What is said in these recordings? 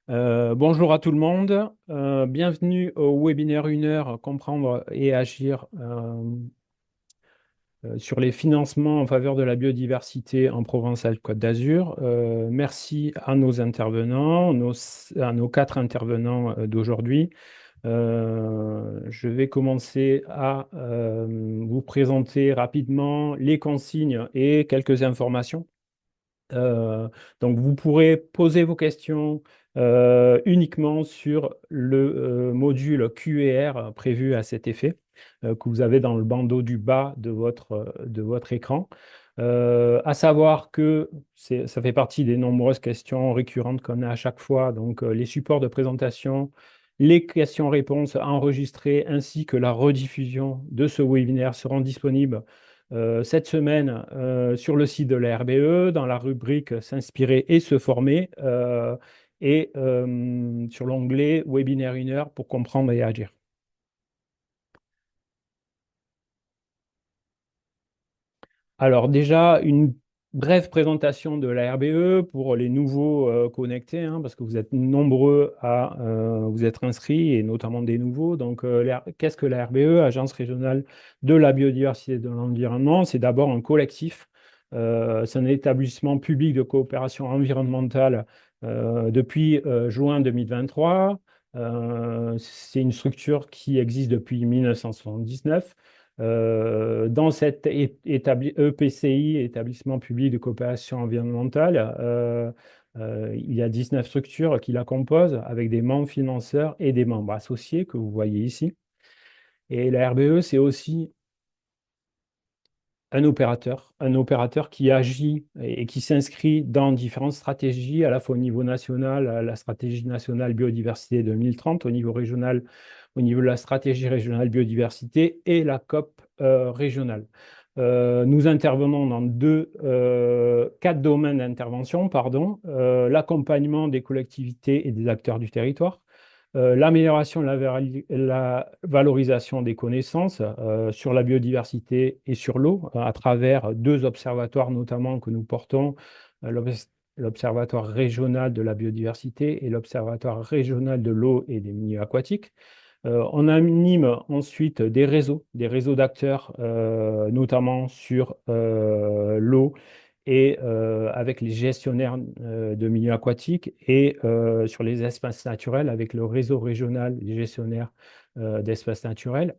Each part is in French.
Bonjour à tout le monde. Bienvenue au webinaire 1 heure Comprendre et agir sur les financements en faveur de la biodiversité en Provence-Alpes-Côte d'Azur. Merci à nos intervenants, à nos quatre intervenants d'aujourd'hui. Je vais commencer à vous présenter rapidement les consignes et quelques informations. Euh, donc, vous pourrez poser vos questions uniquement sur le module Q&R prévu à cet effet, que vous avez dans le bandeau du bas de votre écran. À savoir que ça fait partie des nombreuses questions récurrentes qu'on a à chaque fois. Donc, les supports de présentation, les questions-réponses enregistrées ainsi que la rediffusion de ce webinaire seront disponibles cette semaine sur le site de la RBE, dans la rubrique S'inspirer et se former, et sur l'onglet Webinaire 1 heure pour comprendre et agir. Alors déjà, une brève présentation de la RBE pour les nouveaux connectés, hein, parce que vous êtes nombreux à vous être inscrits, et notamment des nouveaux. Donc, qu'est-ce que la RBE, Agence régionale de la biodiversité et de l'environnement? C'est d'abord un collectif. C'est un établissement public de coopération environnementale depuis juin 2023. C'est une structure qui existe depuis 1979. Dans cet EPCI, établissement public de coopération environnementale, il y a 19 structures qui la composent avec des membres financeurs et des membres associés que vous voyez ici. Et la RBE, c'est aussi un opérateur qui agit et qui s'inscrit dans différentes stratégies, à la fois au niveau national, la stratégie nationale biodiversité 2030, au niveau régional, au niveau de la stratégie régionale biodiversité et la COP régionale. Nous intervenons dans quatre domaines d'intervention, pardon, l'accompagnement des collectivités et des acteurs du territoire, l'amélioration de la valorisation des connaissances sur la biodiversité et sur l'eau, à travers deux observatoires notamment que nous portons, l'Observatoire régional de la biodiversité et l'Observatoire régional de l'eau et des milieux aquatiques. On anime ensuite des réseaux d'acteurs, notamment sur l'eau et avec les gestionnaires de milieux aquatiques et sur les espaces naturels avec le réseau régional des gestionnaires d'espaces naturels.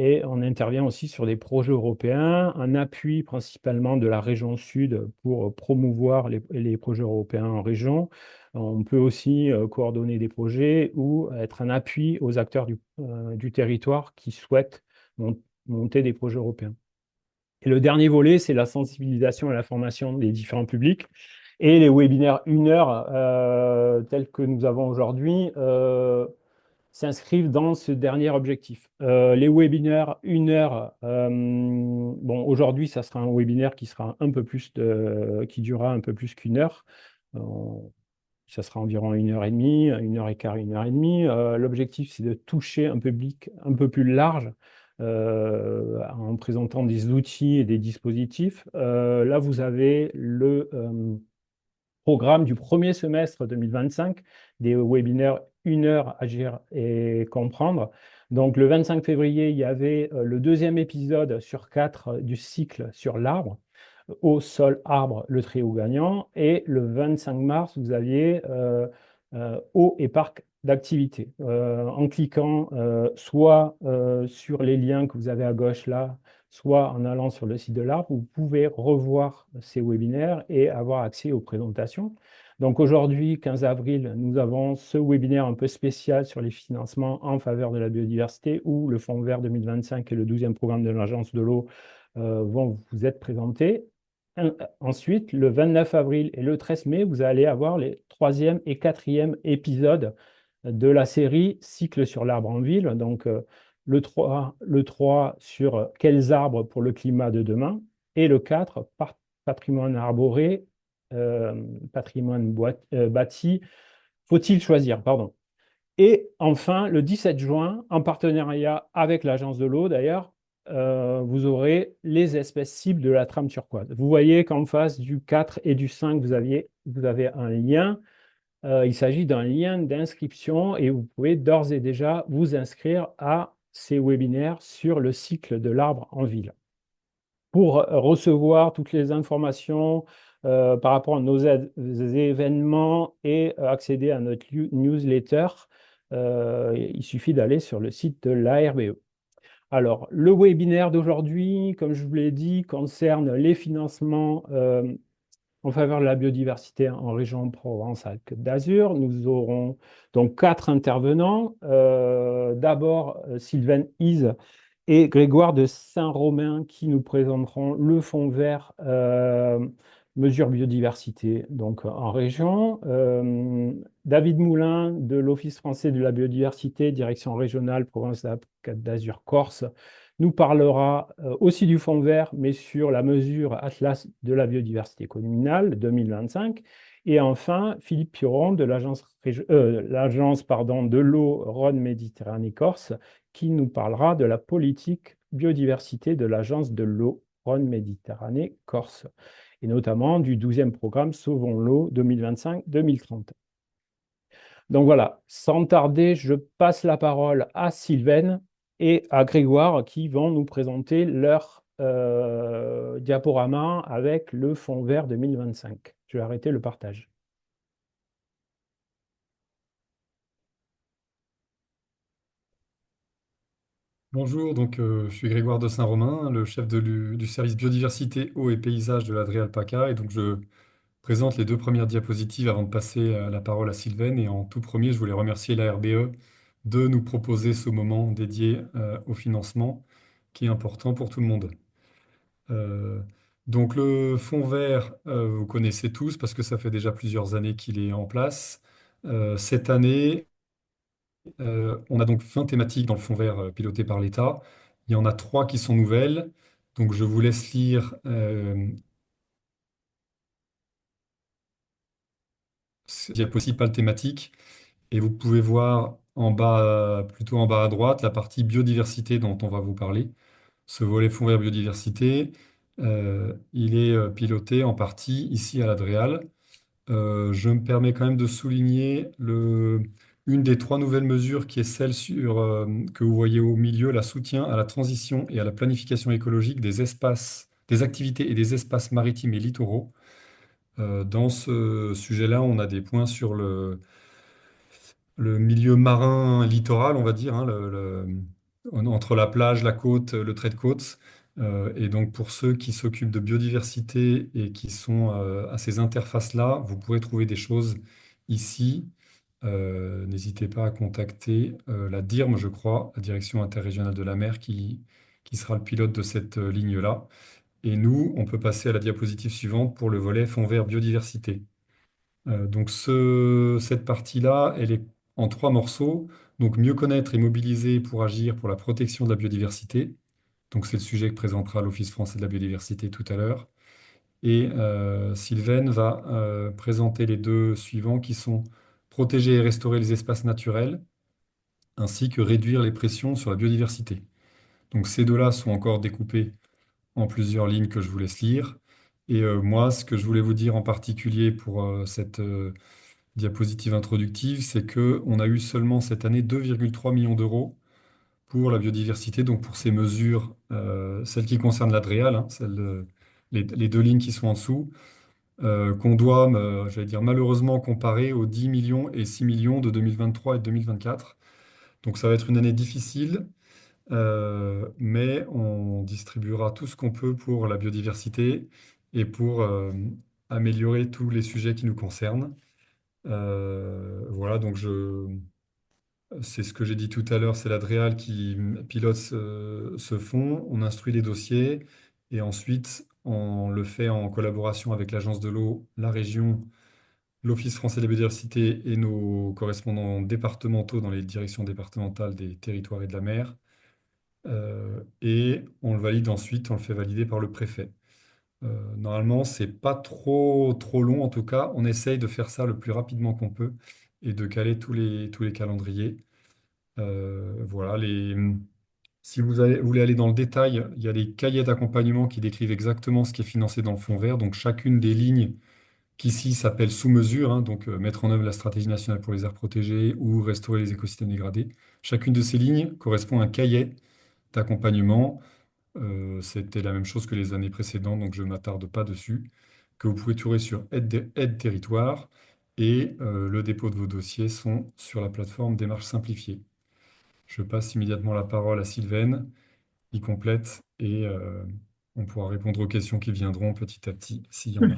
Et on intervient aussi sur des projets européens, un appui principalement de la région sud pour promouvoir les projets européens en région. On peut aussi coordonner des projets ou être un appui aux acteurs du territoire qui souhaitent monter des projets européens. Et le dernier volet, c'est la sensibilisation et la formation des différents publics. Et les webinaires 1 heure, tels que nous avons aujourd'hui, s'inscrivent dans ce dernier objectif. Les webinaires 1 heure, bon, aujourd'hui, ça sera un webinaire qui sera qui durera un peu plus qu'1 heure. Euh, Ça sera environ 1 heure et demie, 1 heure et quart, 1 heure et demie. L'objectif, c'est de toucher un public un peu plus large en présentant des outils et des dispositifs. Là, vous avez le programme du premier semestre 2025 des webinaires 1 heure agir et comprendre. Donc, le 25 février, il y avait le deuxième épisode sur 4 du cycle sur l'arbre, au sol, arbre, le trio gagnant. Et le 25 mars, vous aviez eau et parc d'activité. En cliquant soit sur les liens que vous avez à gauche là, soit en allant sur le site de l'arbre, vous pouvez revoir ces webinaires et avoir accès aux présentations. Donc aujourd'hui, 15 avril, nous avons ce webinaire un peu spécial sur les financements en faveur de la biodiversité où le Fonds vert 2025 et le 12e programme de l'Agence de l'eau vont vous être présentés. Ensuite, le 29 avril et le 13 mai, vous allez avoir les troisième et quatrième épisodes de la série Cycle sur l'arbre en ville. Donc, le 3 sur quels arbres pour le climat de demain et le 4, patrimoine arboré, patrimoine bâti, faut-il choisir, pardon. Et enfin, le 17 juin, en partenariat avec l'Agence de l'eau d'ailleurs, vous aurez les espèces cibles de la trame turquoise. Vous voyez qu'en face du 4 et du 5, vous avez un lien Il s'agit d'un lien d'inscription et vous pouvez d'ores et déjà vous inscrire à ces webinaires sur le cycle de l'arbre en ville. Pour recevoir toutes les informations par rapport à nos événements et accéder à notre newsletter, il suffit d'aller sur le site de l'ARBE. Alors, le webinaire d'aujourd'hui, comme je vous l'ai dit, concerne les financements en faveur de la biodiversité en région Provence-Alpes-Côte d'Azur. Nous aurons donc 4 intervenants. D'abord, Sylvain Is et Grégoire de Saint-Romain qui nous présenteront le fonds vert mesure biodiversité donc en région. David Moulin de l'Office français de la biodiversité, direction régionale Provence-Alpes-Côte d'Azur-Corse, nous parlera aussi du fonds vert, mais sur la mesure Atlas de la biodiversité communale 2025. Et enfin, Philippe Piron de l'agence de l'eau Rhône-Méditerranée-Corse, qui nous parlera de la politique biodiversité de l'agence de l'eau Rhône-Méditerranée-Corse, et notamment du 12e programme Sauvons l'eau 2025-2030. Donc voilà, sans tarder, je passe la parole à Sylvaine et à Grégoire qui vont nous présenter leur diaporama avec le fond vert 2025. Je vais arrêter le partage. Bonjour, je suis Grégoire de Saint-Romain, le chef du service biodiversité, eau et paysage de l'Adré-Alpaca. Et donc je présente les 2 premières diapositives avant de passer la parole à Sylvaine. Et en tout premier, je voulais remercier la RBE de nous proposer ce moment dédié au financement qui est important pour tout le monde. Euh, donc le fonds vert, vous connaissez tous parce que ça fait déjà plusieurs années qu'il est en place. Cette année, on a donc 20 thématiques dans le fonds vert piloté par l'État. Il y en a 3 qui sont nouvelles. Donc je vous laisse lire ces diapositives pas thématiques et vous pouvez voir en bas, plutôt en bas à droite, la partie biodiversité dont on va vous parler. Ce volet fonds vert biodiversité, il est piloté en partie ici à l'Adréal. Je me permets quand même de souligner une des 3 nouvelles mesures qui est celle que vous voyez au milieu, la soutien à la transition et à la planification écologique des espaces, des activités et des espaces maritimes et littoraux. Dans ce sujet-là, on a des points sur le milieu marin littoral, on va dire, hein, entre la plage, la côte, le trait de côte. Et donc pour ceux qui s'occupent de biodiversité et qui sont à ces interfaces-là, vous pourrez trouver des choses ici. N'hésitez pas à contacter la DIRM, je crois, la Direction interrégionale de la mer, qui sera le pilote de cette ligne-là. Et nous, on peut passer à la diapositive suivante pour le volet fonds vert biodiversité. Cette partie-là, elle est en 3 morceaux. Donc, mieux connaître et mobiliser pour agir pour la protection de la biodiversité. Donc, c'est le sujet que présentera l'Office français de la biodiversité tout à l'heure. Et Sylvaine va présenter les 2 suivants qui sont protéger et restaurer les espaces naturels, ainsi que réduire les pressions sur la biodiversité. Donc, ces 2-là sont encore découpés en plusieurs lignes que je vous laisse lire. Et moi, ce que je voulais vous dire en particulier pour cette diapositive introductive, c'est que on a eu seulement cette année 2,3 millions d'euros pour la biodiversité, donc pour ces mesures, celles qui concernent l'Adréal, hein, les 2 lignes qui sont en dessous, qu'on doit, j'allais dire, malheureusement comparer aux 10 millions et 6 millions de 2023 et 2024. Donc ça va être une année difficile, mais on distribuera tout ce qu'on peut pour la biodiversité et pour améliorer tous les sujets qui nous concernent. Voilà, c'est ce que j'ai dit tout à l'heure, c'est l'Adréal qui pilote ce fonds. On instruit les dossiers et ensuite on le fait en collaboration avec l'Agence de l'eau, la région, l'Office français de la biodiversité et nos correspondants départementaux dans les directions départementales des territoires et de la mer. Et on le valide ensuite, on le fait valider par le préfet. Normalement, c'est pas trop long en tout cas. On essaye de faire ça le plus rapidement qu'on peut et de caler tous les calendriers. Voilà, si voulez aller dans le détail, il y a des cahiers d'accompagnement qui décrivent exactement ce qui est financé dans le fonds vert. Donc chacune des lignes qu'ici s'appelle sous-mesure, hein, donc mettre en œuvre la stratégie nationale pour les aires protégées ou restaurer les écosystèmes dégradés. Chacune de ces lignes correspond à un cahier d'accompagnement. C'était la même chose que les années précédentes, donc je ne m'attarde pas dessus, que vous pouvez trouver sur Aide Territoire, et le dépôt de vos dossiers sont sur la plateforme Démarche simplifiée. Je passe immédiatement la parole à Sylvaine, qui complète, et on pourra répondre aux questions qui viendront petit à petit, s'il y en a.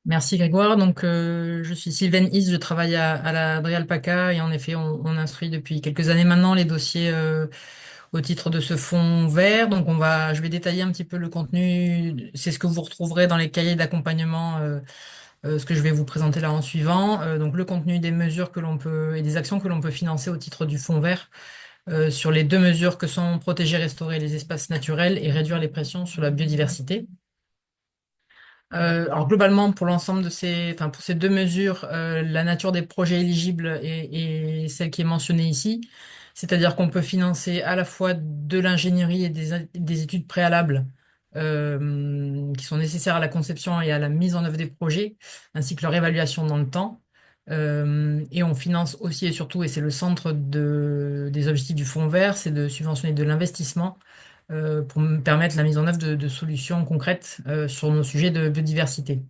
Merci Grégoire. Donc, je suis Sylvaine Is, je travaille à la Dre Alpaca et en effet, on instruit depuis quelques années maintenant les dossiers au titre de ce fonds vert. Donc, je vais détailler un petit peu le contenu. C'est ce que vous retrouverez dans les cahiers d'accompagnement, ce que je vais vous présenter là en suivant. Donc, le contenu des mesures que l'on peut et des actions que l'on peut financer au titre du fonds vert sur les deux mesures que sont protéger, restaurer les espaces naturels et réduire les pressions sur la biodiversité. Alors globalement, pour l'ensemble de enfin pour ces deux mesures, la nature des projets éligibles est celle qui est mentionnée ici, c'est-à-dire qu'on peut financer à la fois de l'ingénierie et des études préalables qui sont nécessaires à la conception et à la mise en œuvre des projets, ainsi que leur évaluation dans le temps. Et on finance aussi et surtout, et c'est le centre des objectifs du Fonds vert, c'est de subventionner de l'investissement pour me permettre la mise en œuvre de solutions concrètes sur nos sujets de biodiversité.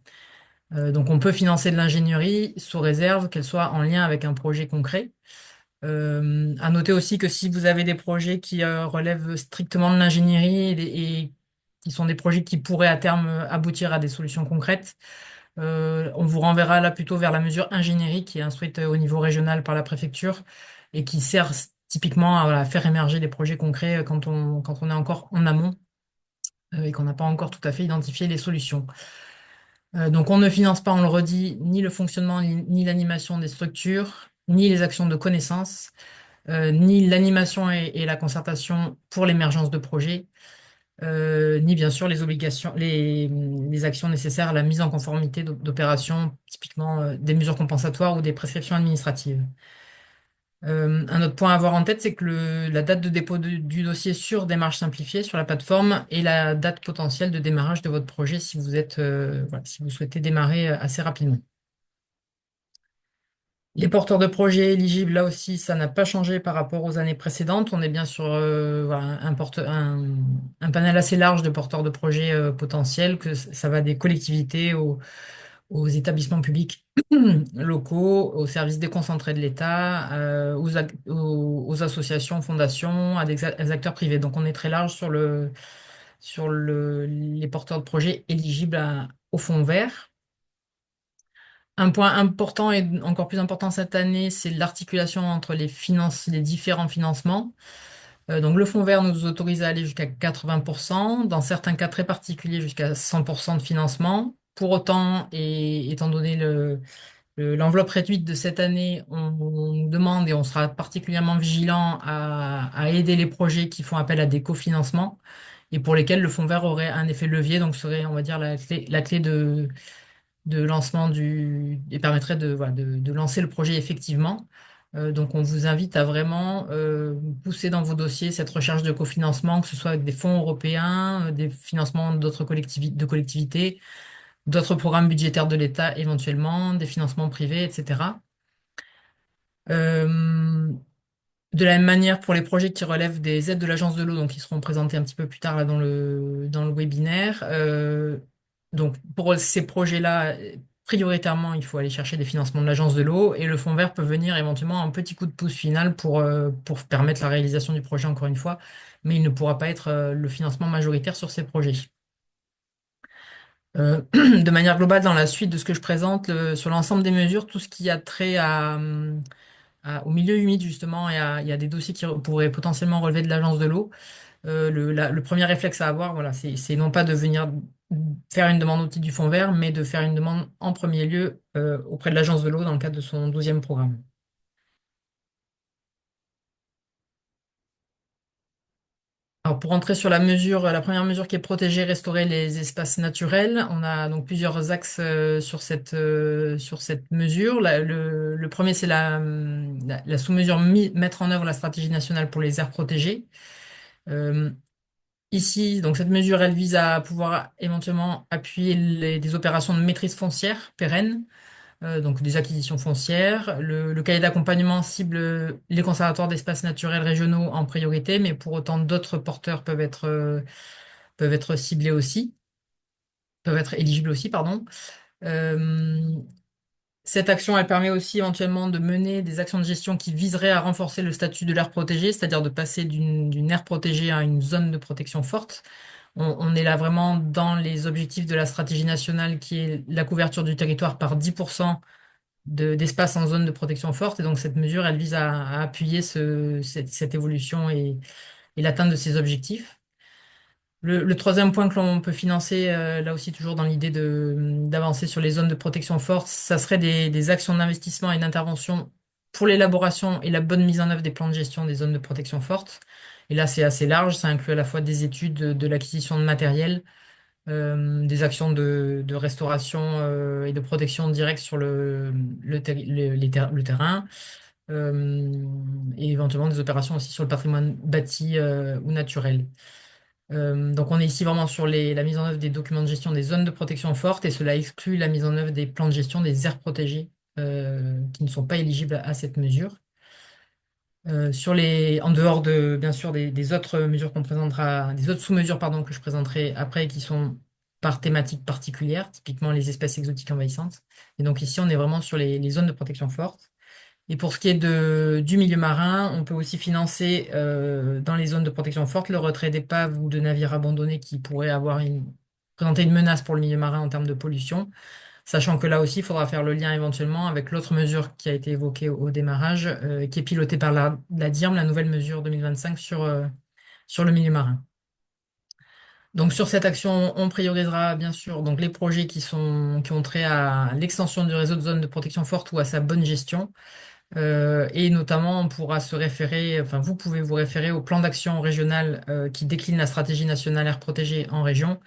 Donc on peut financer de l'ingénierie sous réserve qu'elle soit en lien avec un projet concret. À noter aussi que si vous avez des projets qui relèvent strictement de l'ingénierie et qui sont des projets qui pourraient à terme aboutir à des solutions concrètes, on vous renverra là plutôt vers la mesure ingénierie qui est instruite au niveau régional par la préfecture et qui sert typiquement à voilà, faire émerger des projets concrets quand on est encore en amont et qu'on n'a pas encore tout à fait identifié les solutions. Donc on ne finance pas, on le redit, ni le fonctionnement ni l'animation des structures, ni les actions de connaissance, ni l'animation et la concertation pour l'émergence de projets, ni bien sûr les obligations, les actions nécessaires à la mise en conformité d'opérations, typiquement des mesures compensatoires ou des prescriptions administratives. Un autre point à avoir en tête, c'est que la date de dépôt du dossier sur démarche simplifiée sur la plateforme est la date potentielle de démarrage de votre projet si vous êtes, voilà, si vous souhaitez démarrer assez rapidement. Les porteurs de projets éligibles, là aussi, ça n'a pas changé par rapport aux années précédentes. On est bien sur voilà, un panel assez large de porteurs de projets potentiels, que ça va des collectivités aux établissements publics locaux, aux services déconcentrés de l'État, aux associations, fondations, à des acteurs privés. Donc on est très large sur les porteurs de projets éligibles au fonds vert. Un point important et encore plus important cette année, c'est l'articulation entre les différents financements. Donc le fonds vert nous autorise à aller jusqu'à 80%, dans certains cas très particuliers jusqu'à 100% de financement. Pour autant, et étant donné l'enveloppe réduite de cette année, on nous demande et on sera particulièrement vigilant à aider les projets qui font appel à des cofinancements et pour lesquels le fonds vert aurait un effet levier, donc serait, on va dire, la clé de lancement et permettrait voilà, de lancer le projet effectivement. Donc on vous invite à vraiment pousser dans vos dossiers cette recherche de cofinancement, que ce soit avec des fonds européens, des financements d'autres collectivités, d'autres programmes budgétaires de l'État éventuellement, des financements privés, etc. Euh, de la même manière, pour les projets qui relèvent des aides de l'Agence de l'eau, donc qui seront présentés un petit peu plus tard là, dans le webinaire, donc pour ces projets-là, prioritairement, il faut aller chercher des financements de l'Agence de l'eau et le fonds vert peut venir éventuellement un petit coup de pouce final pour permettre la réalisation du projet encore une fois, mais il ne pourra pas être le financement majoritaire sur ces projets. De manière globale, dans la suite de ce que je présente, sur l'ensemble des mesures, tout ce qui a trait au milieu humide justement, il y a des dossiers qui pourraient potentiellement relever de l'Agence de l'eau. Le premier réflexe à avoir, voilà, c'est non pas de venir faire une demande au titre du fonds vert, mais de faire une demande en premier lieu auprès de l'Agence de l'eau dans le cadre de son 12e programme. Alors pour entrer sur la première mesure qui est protéger, restaurer les espaces naturels, on a donc plusieurs axes sur cette mesure. Le premier, c'est la sous-mesure mettre en œuvre la stratégie nationale pour les aires protégées. Euh, Ici, donc cette mesure, elle vise à pouvoir éventuellement appuyer des opérations de maîtrise foncière pérennes, donc des acquisitions foncières. Le cahier d'accompagnement cible les conservatoires d'espaces naturels régionaux en priorité, mais pour autant d'autres porteurs peuvent être ciblés aussi, peuvent être éligibles aussi, pardon. Euh, Cette action, elle permet aussi éventuellement de mener des actions de gestion qui viseraient à renforcer le statut de l'aire protégée, c'est-à-dire de passer d'une aire protégée à une zone de protection forte. On est là vraiment dans les objectifs de la stratégie nationale qui est la couverture du territoire par 10% d'espace en zone de protection forte. Et donc cette mesure, elle vise à appuyer cette évolution et l'atteinte de ces objectifs. Le troisième point que l'on peut financer, là aussi toujours dans l'idée d'avancer sur les zones de protection forte, ça serait des actions d'investissement et d'intervention pour l'élaboration et la bonne mise en œuvre des plans de gestion des zones de protection forte. Et là, c'est assez large, ça inclut à la fois des études de l'acquisition de matériel, des actions de restauration et de protection directe sur le terrain, et éventuellement des opérations aussi sur le patrimoine bâti ou naturel. Donc on est ici vraiment sur la mise en œuvre des documents de gestion des zones de protection forte et cela exclut la mise en œuvre des plans de gestion des aires protégées qui ne sont pas éligibles à cette mesure. En dehors de, bien sûr, des autres mesures qu'on présentera, des autres sous-mesures, pardon, que je présenterai après, qui sont par thématique particulière, typiquement les espèces exotiques envahissantes. Et donc ici, on est vraiment sur les zones de protection forte. Et pour ce qui est du milieu marin, on peut aussi financer dans les zones de protection forte le retrait d'épaves ou de navires abandonnés qui pourraient présenter une menace pour le milieu marin en termes de pollution. Sachant que là aussi, il faudra faire le lien éventuellement avec l'autre mesure qui a été évoquée au démarrage, qui est pilotée par la DIRM, la nouvelle mesure 2025 sur le milieu marin. Donc sur cette action, on priorisera bien sûr donc les projets qui ont trait à l'extension du réseau de zones de protection forte ou à sa bonne gestion. Et notamment, on pourra se référer, enfin vous pouvez vous référer au plan d'action régional qui décline la stratégie nationale air protégée en région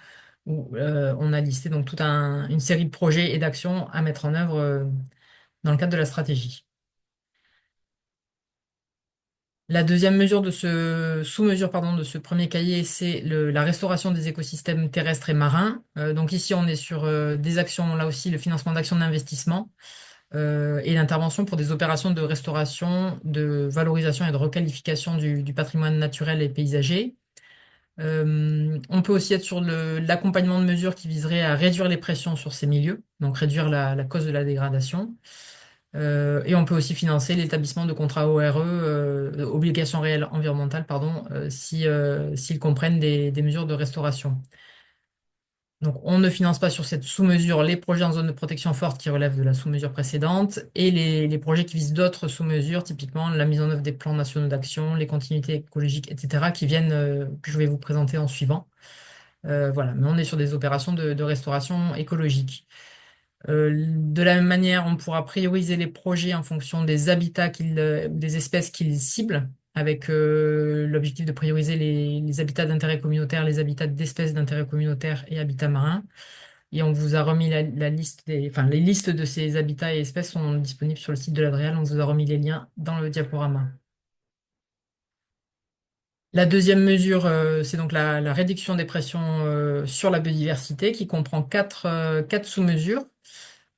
où on a listé donc une série de projets et d'actions à mettre en œuvre dans le cadre de la stratégie. La deuxième mesure sous-mesure, pardon, de ce premier cahier, c'est la restauration des écosystèmes terrestres et marins. Donc ici, on est sur des actions, là aussi, le financement d'actions d'investissement et l'intervention pour des opérations de restauration, de valorisation et de requalification du patrimoine naturel et paysager. On peut aussi être sur l'accompagnement de mesures qui viseraient à réduire les pressions sur ces milieux, donc réduire la cause de la dégradation. Et on peut aussi financer l'établissement de contrats ORE, obligations réelles environnementales, pardon, s'ils comprennent des mesures de restauration. Donc, on ne finance pas sur cette sous-mesure les projets en zone de protection forte qui relèvent de la sous-mesure précédente et les projets qui visent d'autres sous-mesures, typiquement la mise en œuvre des plans nationaux d'action, les continuités écologiques, etc., qui viennent, que je vais vous présenter en suivant. Voilà, mais on est sur des opérations de restauration écologique. De la même manière, on pourra prioriser les projets en fonction des habitats des espèces qu'ils ciblent, avec l'objectif de prioriser les habitats d'intérêt communautaire, les habitats d'espèces d'intérêt communautaire et habitats marins. Et on vous a remis la liste enfin, les listes de ces habitats et espèces sont disponibles sur le site de l'Adréal. On vous a remis les liens dans le diaporama. La deuxième mesure, c'est donc la réduction des pressions sur la biodiversité qui comprend quatre sous-mesures.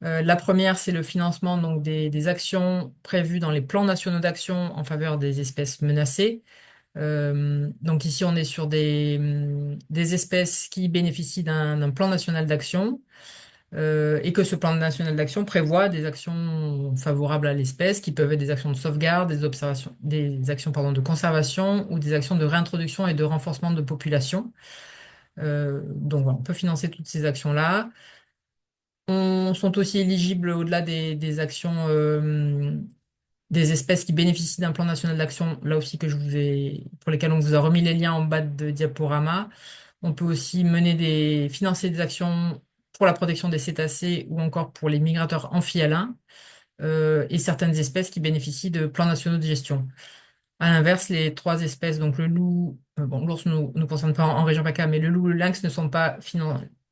La première, c'est le financement donc, des actions prévues dans les plans nationaux d'action en faveur des espèces menacées. Donc ici, on est sur des espèces qui bénéficient d'un plan national d'action et que ce plan national d'action prévoit des actions favorables à l'espèce qui peuvent être des actions de sauvegarde, des actions pardon, de conservation ou des actions de réintroduction et de renforcement de population. Donc voilà, on peut financer toutes ces actions-là. On sont aussi éligibles au-delà des actions des espèces qui bénéficient d'un plan national d'action, là aussi pour lesquelles on vous a remis les liens en bas de diaporama. On peut aussi financer des actions pour la protection des cétacés ou encore pour les migrateurs amphihalins et certaines espèces qui bénéficient de plans nationaux de gestion. À l'inverse, les trois espèces, donc le loup, bon, l'ours ne nous concerne pas en région PACA, mais le loup, le lynx ne sont pas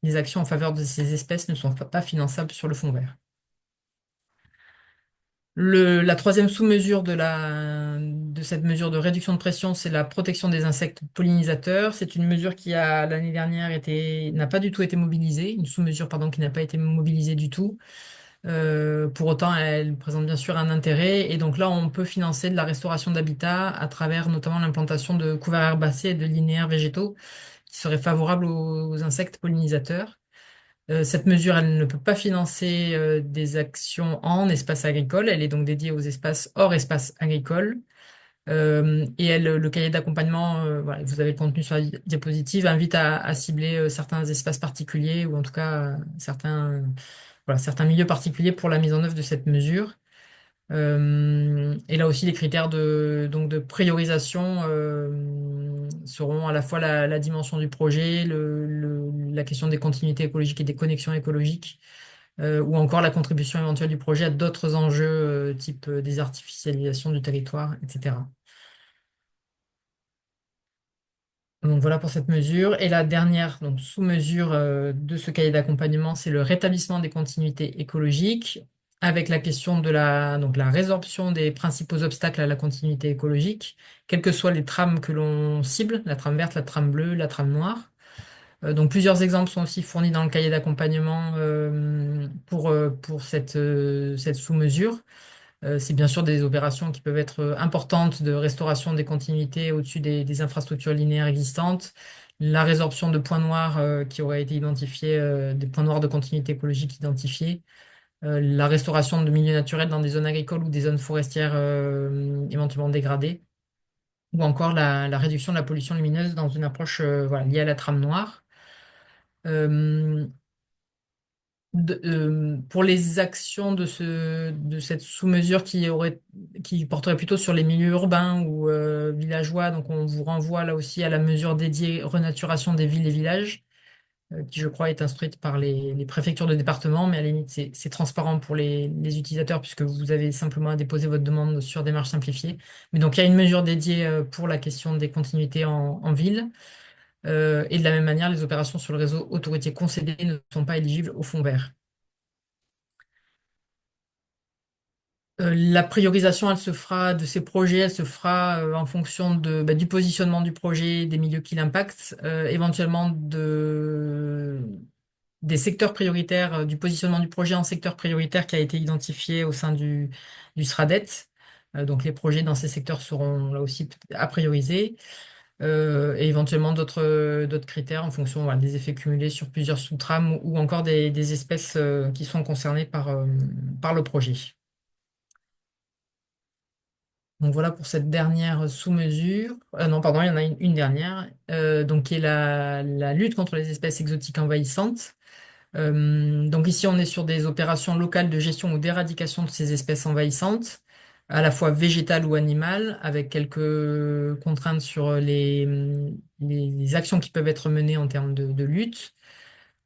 les actions en faveur de ces espèces ne sont pas finançables sur le fonds vert. La troisième sous-mesure de de cette mesure de réduction de pression, c'est la protection des insectes pollinisateurs. C'est une mesure qui a l'année dernière n'a pas du tout été mobilisée, une sous-mesure pardon qui n'a pas été mobilisée du tout. Pour autant, elle présente bien sûr un intérêt et donc là, on peut financer de la restauration d'habitat à travers notamment l'implantation de couverts herbacés et de linéaires végétaux qui seraient favorables aux insectes pollinisateurs. Cette mesure, elle ne peut pas financer des actions en espace agricole. Elle est donc dédiée aux espaces hors espace agricole. Le cahier d'accompagnement, voilà, vous avez le contenu sur la diapositive, invite à cibler certains espaces particuliers ou en tout cas voilà, certains milieux particuliers pour la mise en œuvre de cette mesure. Et là aussi, les critères donc de priorisation seront à la fois la dimension du projet, la question des continuités écologiques et des connexions écologiques, ou encore la contribution éventuelle du projet à d'autres enjeux type désartificialisation du territoire, etc. Donc voilà pour cette mesure. Et la dernière donc, sous-mesure de ce cahier d'accompagnement, c'est le rétablissement des continuités écologiques, avec la question de donc la résorption des principaux obstacles à la continuité écologique, quelles que soient les trames que l'on cible, la trame verte, la trame bleue, la trame noire. Donc plusieurs exemples sont aussi fournis dans le cahier d'accompagnement pour cette sous-mesure. C'est bien sûr des opérations qui peuvent être importantes de restauration des continuités au-dessus des infrastructures linéaires existantes, la résorption de points noirs qui auraient été identifiés, des points noirs de continuité écologique identifiés, la restauration de milieux naturels dans des zones agricoles ou des zones forestières éventuellement dégradées, ou encore la réduction de la pollution lumineuse dans une approche voilà, liée à la trame noire. Euh, pour les actions de cette sous-mesure qui porterait plutôt sur les milieux urbains ou villageois, donc on vous renvoie là aussi à la mesure dédiée renaturation des villes et villages, qui je crois est instruite par les préfectures de département, mais à la limite c'est transparent pour les utilisateurs puisque vous avez simplement à déposer votre demande sur démarche simplifiée. Mais donc il y a une mesure dédiée pour la question des continuités en ville. Et de la même manière, les opérations sur le réseau autoroutier concédé ne sont pas éligibles au fonds vert. La priorisation, elle se fera de ces projets, elle se fera en fonction du positionnement du projet, des milieux qui l'impactent, éventuellement des secteurs prioritaires, du positionnement du projet en secteur prioritaire qui a été identifié au sein du SRADET. Donc les projets dans ces secteurs seront là aussi à prioriser, et éventuellement d'autres critères en fonction voilà, des effets cumulés sur plusieurs sous-trames ou encore des espèces qui sont concernées par le projet. Donc voilà pour cette dernière sous-mesure. Non, pardon, il y en a une dernière, donc qui est la lutte contre les espèces exotiques envahissantes. Donc ici, on est sur des opérations locales de gestion ou d'éradication de ces espèces envahissantes, à la fois végétales ou animales, avec quelques contraintes sur les actions qui peuvent être menées en termes de lutte.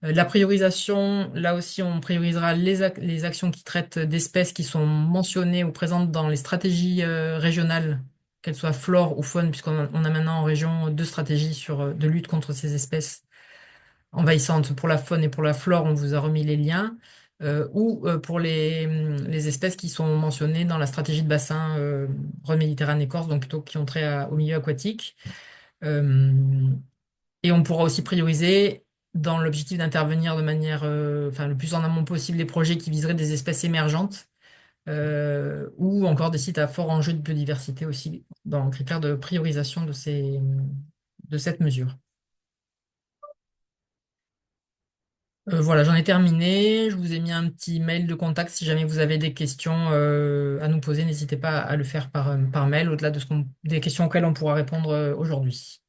La priorisation, là aussi, on priorisera les actions qui traitent d'espèces qui sont mentionnées ou présentes dans les stratégies régionales, qu'elles soient flore ou faune, on a maintenant en région deux stratégies de lutte contre ces espèces envahissantes. Pour la faune et pour la flore, on vous a remis les liens, ou pour les espèces qui sont mentionnées dans la stratégie de bassin Rhône-Méditerranée-Corse, donc plutôt qui ont trait au milieu aquatique. Euh, et on pourra aussi prioriser dans l'objectif d'intervenir de manière, enfin, le plus en amont possible les projets qui viseraient des espèces émergentes, ou encore des sites à fort enjeu de biodiversité aussi, dans le critère de priorisation de cette mesure. Voilà, j'en ai terminé. Je vous ai mis un petit mail de contact si jamais vous avez des questions à nous poser. N'hésitez pas à le faire par mail, au-delà des questions auxquelles on pourra répondre aujourd'hui.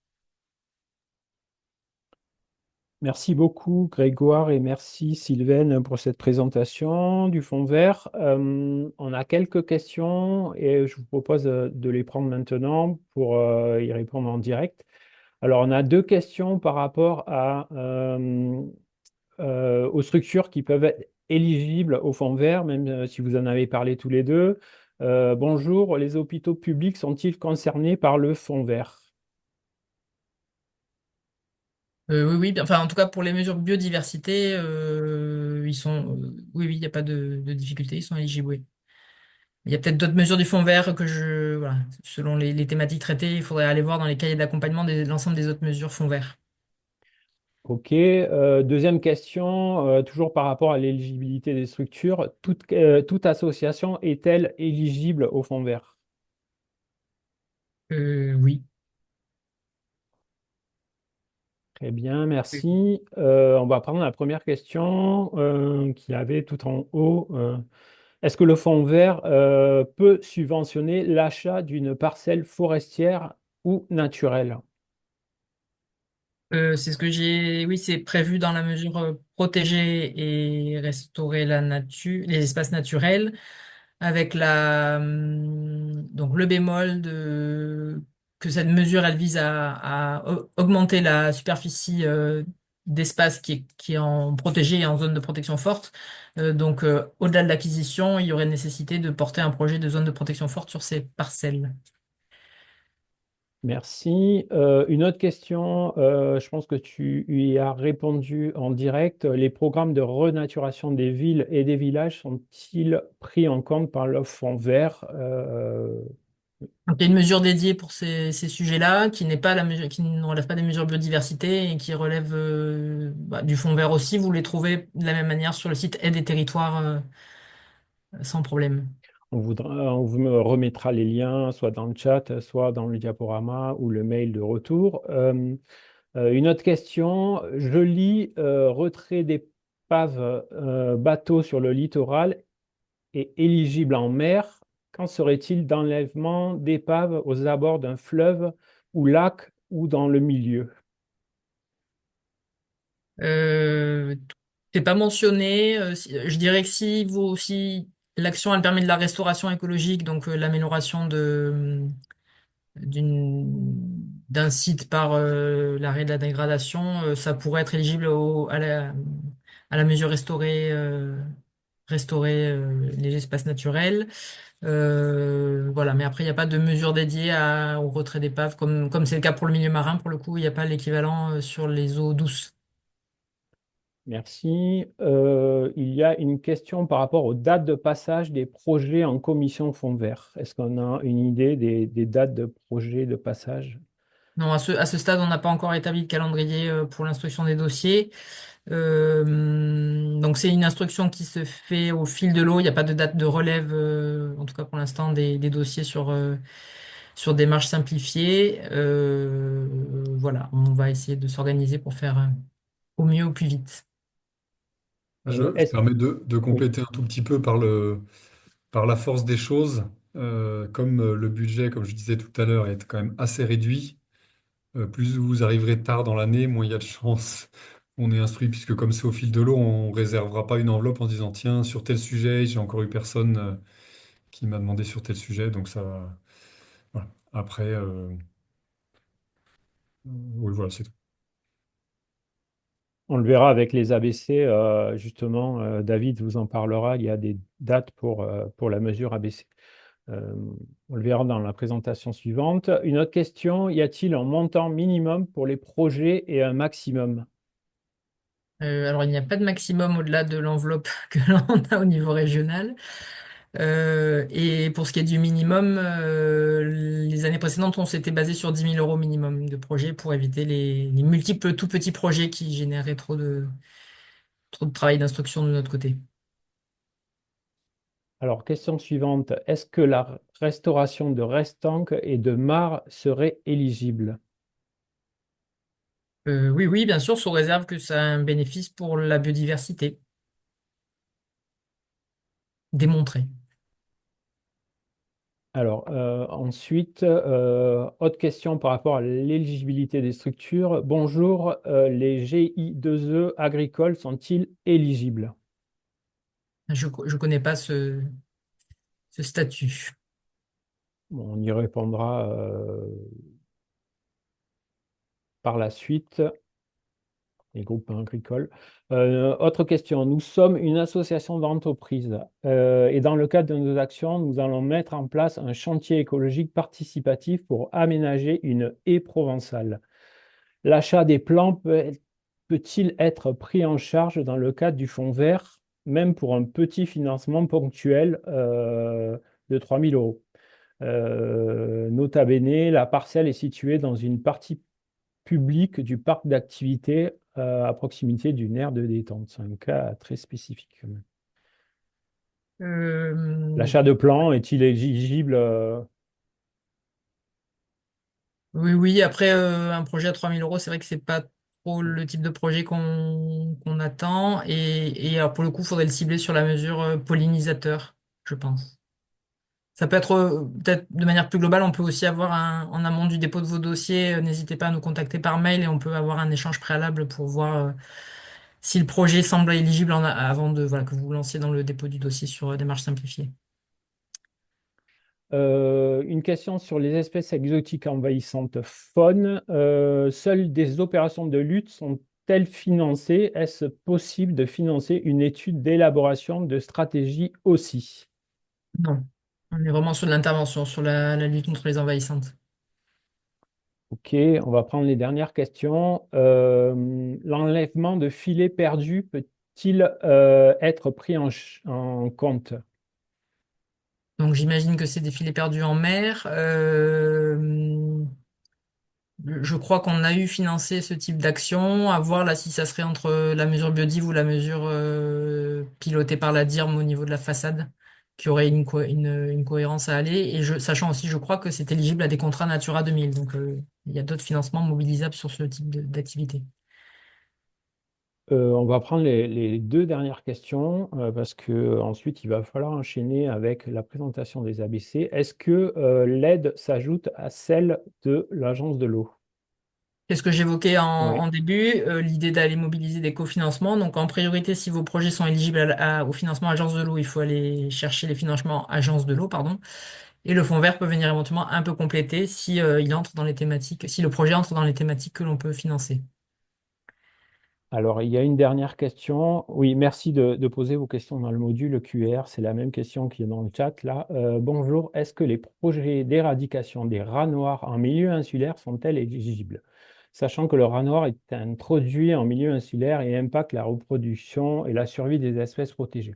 Merci beaucoup Grégoire et merci Sylvaine pour cette présentation du Fonds vert. On a quelques questions et je vous propose de les prendre maintenant pour y répondre en direct. Alors on a deux questions par rapport aux structures qui peuvent être éligibles au Fonds vert, même si vous en avez parlé tous les deux. Bonjour, les hôpitaux publics sont-ils concernés par le Fonds vert? Oui, oui, enfin en tout cas pour les mesures biodiversité, oui, oui, il n'y a pas de difficulté, ils sont éligibles, oui. Il y a peut-être d'autres mesures du fonds vert voilà, selon les thématiques traitées, il faudrait aller voir dans les cahiers d'accompagnement de l'ensemble des autres mesures fonds vert. Ok. Deuxième question, toujours par rapport à l'éligibilité des structures. Toute association est-elle éligible au fonds vert? Oui. Très bien, merci. On va prendre la première question qui avait tout en haut. Est-ce que le fonds vert peut subventionner l'achat d'une parcelle forestière ou naturelle? C'est ce que oui, c'est prévu dans la mesure protéger et restaurer la nature, les espaces naturels, avec donc le bémol que cette mesure, elle vise à augmenter la superficie d'espace qui est en protégé et en zone de protection forte. Donc, au-delà de l'acquisition, il y aurait nécessité de porter un projet de zone de protection forte sur ces parcelles. Merci. Une autre question, je pense que tu y as répondu en direct. Les programmes de renaturation des villes et des villages sont-ils pris en compte par le fonds vert? Donc, il y a une mesure dédiée pour ces sujets-là, qui n'est pas la mesure, qui ne relève pas des mesures biodiversité et qui relève du fonds vert aussi. Vous les trouvez de la même manière sur le site Aide et Territoires sans problème. On vous me remettra les liens, soit dans le chat, soit dans le diaporama ou le mail de retour. Une autre question, je lis retrait d'épave bateau sur le littoral est éligible en mer. Qu'en serait-il d'enlèvement d'épave aux abords d'un fleuve ou lac ou dans le milieu? Euh, c'est pas mentionné. Je dirais que si l'action elle permet de la restauration écologique, donc l'amélioration d'un site par l'arrêt de la dégradation, ça pourrait être éligible à la mesure restaurer les espaces naturels. Voilà, mais après, il n'y a pas de mesure dédiée au retrait d'épave, comme c'est le cas pour le milieu marin, pour le coup, il n'y a pas l'équivalent sur les eaux douces. Merci. Il y a une question par rapport aux dates de passage des projets en commission fonds vert. Est-ce qu'on a une idée des dates de projets de passage? Non, à ce stade, on n'a pas encore établi de calendrier pour l'instruction des dossiers. Donc, c'est une instruction qui se fait au fil de l'eau. Il n'y a pas de date de relève, en tout cas pour l'instant, des dossiers sur démarche simplifiée. Voilà, on va essayer de s'organiser pour faire au mieux, au plus vite. Je Est-ce... permets de Oui. compléter un tout petit peu par la force des choses. Comme le budget, comme je disais tout à l'heure, est quand même assez réduit. Plus vous arriverez tard dans l'année, moins il y a de chances qu'on est instruit, puisque comme c'est au fil de l'eau, on ne réservera pas une enveloppe en disant, tiens, sur tel sujet, j'ai encore eu personne qui m'a demandé sur tel sujet, donc ça va. Voilà. Après, oui, voilà, c'est tout. On le verra avec les ABC, justement, David vous en parlera, il y a des dates pour la mesure ABC. Euh, on le verra dans la présentation suivante. Une autre question, y a-t-il un montant minimum pour les projets et un maximum? Alors, il n'y a pas de maximum au-delà de l'enveloppe que l'on a au niveau régional. Et pour ce qui est du minimum, les années précédentes, on s'était basé sur 10 000 € minimum de projet pour éviter les multiples tout petits projets qui généraient trop de travail d'instruction de notre côté. Alors, question suivante, est-ce que la restauration de restanques et de mares serait éligible? Oui, oui, bien sûr, sous réserve que ça a un bénéfice pour la biodiversité, démontré. Alors, ensuite, autre question par rapport à l'éligibilité des structures. Bonjour, les GI2E agricoles sont-ils éligibles? Je connais pas ce statut. Bon, on y répondra par la suite, les groupes agricoles. Autre question, nous sommes une association d'entreprises et dans le cadre de nos actions, nous allons mettre en place un chantier écologique participatif pour aménager une haie provençale. L'achat des plants peut-il être pris en charge dans le cadre du fonds vert, même pour un petit financement ponctuel? de 3 000 euros. Nota bene, la parcelle est située dans une partie publique du parc d'activités à proximité d'une aire de détente. C'est un cas très spécifique, quand même. Euh, L'achat de plan est-il éligible oui, oui. Après, un projet à 3 000 euros, c'est vrai que c'est pas trop le type de projet qu'on attend. Et alors, pour le coup, il faudrait le cibler sur la mesure pollinisateur, je pense. Ça peut être peut-être de manière plus globale, on peut aussi avoir en amont du dépôt de vos dossiers, n'hésitez pas à nous contacter par mail et on peut avoir un échange préalable pour voir si le projet semble éligible avant de voilà, que vous vous lanciez dans le dépôt du dossier sur démarche simplifiée. Une question sur les espèces exotiques envahissantes faune. Seules des opérations de lutte sont-elles financées? Est-ce possible de financer une étude d'élaboration de stratégie aussi? Non. On est vraiment sur de l'intervention, sur la lutte contre les envahissantes. Ok, on va prendre les dernières questions. L'enlèvement de filets perdus peut-il être pris en compte? Donc j'imagine que c'est des filets perdus en mer. Je crois qu'on a eu financé ce type d'action, à voir là si ça serait entre la mesure biodive ou la mesure pilotée par la DIRM au niveau de la façade, qui aurait une cohérence à aller. Et sachant aussi, je crois que c'est éligible à des contrats Natura 2000. Donc il y a d'autres financements mobilisables sur ce type d'activité. On va prendre les deux dernières questions parce que ensuite il va falloir enchaîner avec la présentation des ABC. Est-ce que l'aide s'ajoute à celle de l'Agence de l'eau? C'est ce que j'évoquais Oui. en début, l'idée d'aller mobiliser des cofinancements. Donc, en priorité, si vos projets sont éligibles au financement Agence de l'eau, il faut aller chercher les financements Agence de l'eau, pardon. Et le fonds vert peut venir éventuellement un peu compléter si, il entre dans les thématiques, si le projet entre dans les thématiques que l'on peut financer. Alors, il y a une dernière question. Oui, merci de poser vos questions dans le module QR. C'est la même question qui est dans le chat là. Bonjour, est-ce que les projets d'éradication des rats noirs en milieu insulaire sont-elles éligibles? Sachant que le rat noir est introduit en milieu insulaire et impacte la reproduction et la survie des espèces protégées.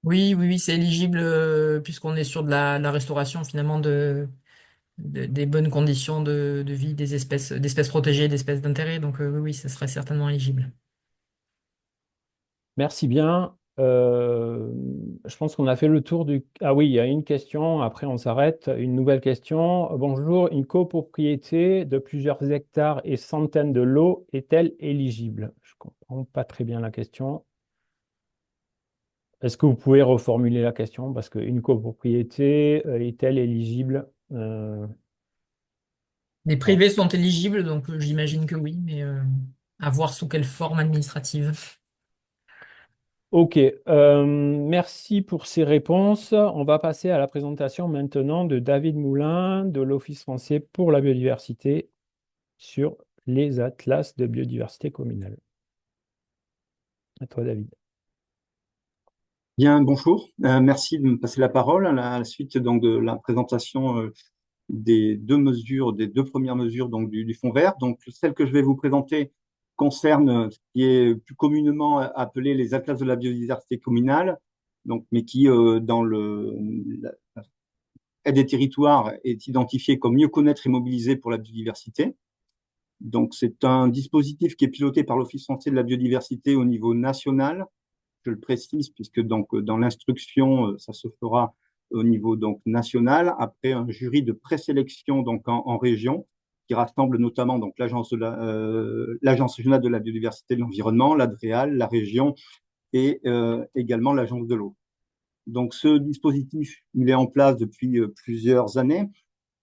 Oui, oui, oui, c'est éligible puisqu'on est sur de la restauration finalement des bonnes conditions de vie d'espèces protégées, d'espèces d'intérêt. Donc, oui, oui, ça serait certainement éligible. Merci bien. Je pense qu'on a fait le tour du... Ah oui, il y a une question, après on s'arrête. Une nouvelle question. Bonjour, une copropriété de plusieurs hectares et centaines de lots est-elle éligible? Je ne comprends pas très bien la question. Est-ce que vous pouvez reformuler la question? Parce qu'une copropriété est-elle éligible? Les Voilà. privés sont éligibles, donc j'imagine que oui, mais à voir sous quelle forme administrative. Ok, merci pour ces réponses. On va passer à la présentation maintenant de David Moulin de l'Office français pour la biodiversité sur les atlas de biodiversité communale. À toi, David. Bien, bonjour. Merci de me passer la parole à la suite donc de la présentation des deux mesures, des deux premières mesures donc du fonds vert. Donc, celle que je vais vous présenter concerne ce qui est plus communément appelé les atlas de la biodiversité communale, donc, mais qui, dans la aide des territoires, est identifié comme mieux connaître et mobiliser pour la biodiversité. Donc, c'est un dispositif qui est piloté par l'Office français de la biodiversité au niveau national. Je le précise, puisque donc dans l'instruction, ça se fera au niveau donc national, après un jury de présélection donc en région, qui rassemble notamment donc l'agence régionale de la biodiversité et de l'environnement, l'ADREAL, la région et également l'agence de l'eau. Donc ce dispositif, il est en place depuis plusieurs années.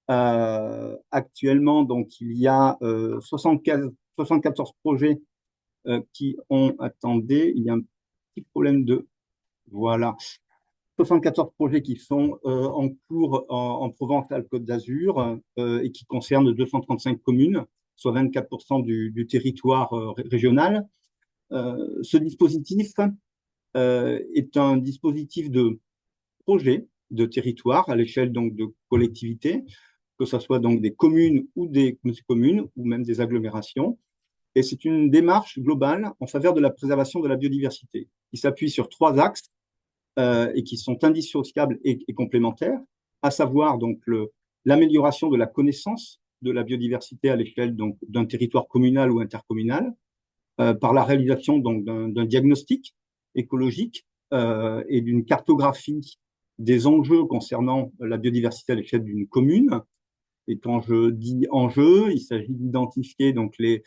Actuellement, donc il y a 74 projets qui ont, attendez, il y a un petit problème de, voilà, 74 projets qui sont en cours en Provence-Alpes-Côte d'Azur et qui concernent 235 communes, soit 24% du territoire régional. Ce dispositif est un dispositif de projet de territoire à l'échelle donc de collectivités, que ce soit donc des communes ou des communes ou même des agglomérations. Et c'est une démarche globale en faveur de la préservation de la biodiversité qui s'appuie sur trois axes. et qui sont indissociables et complémentaires, à savoir donc l'amélioration de la connaissance de la biodiversité à l'échelle donc d'un territoire communal ou intercommunal, par la réalisation donc d'un diagnostic écologique et d'une cartographie des enjeux concernant la biodiversité à l'échelle d'une commune. Et quand je dis enjeux, il s'agit d'identifier donc les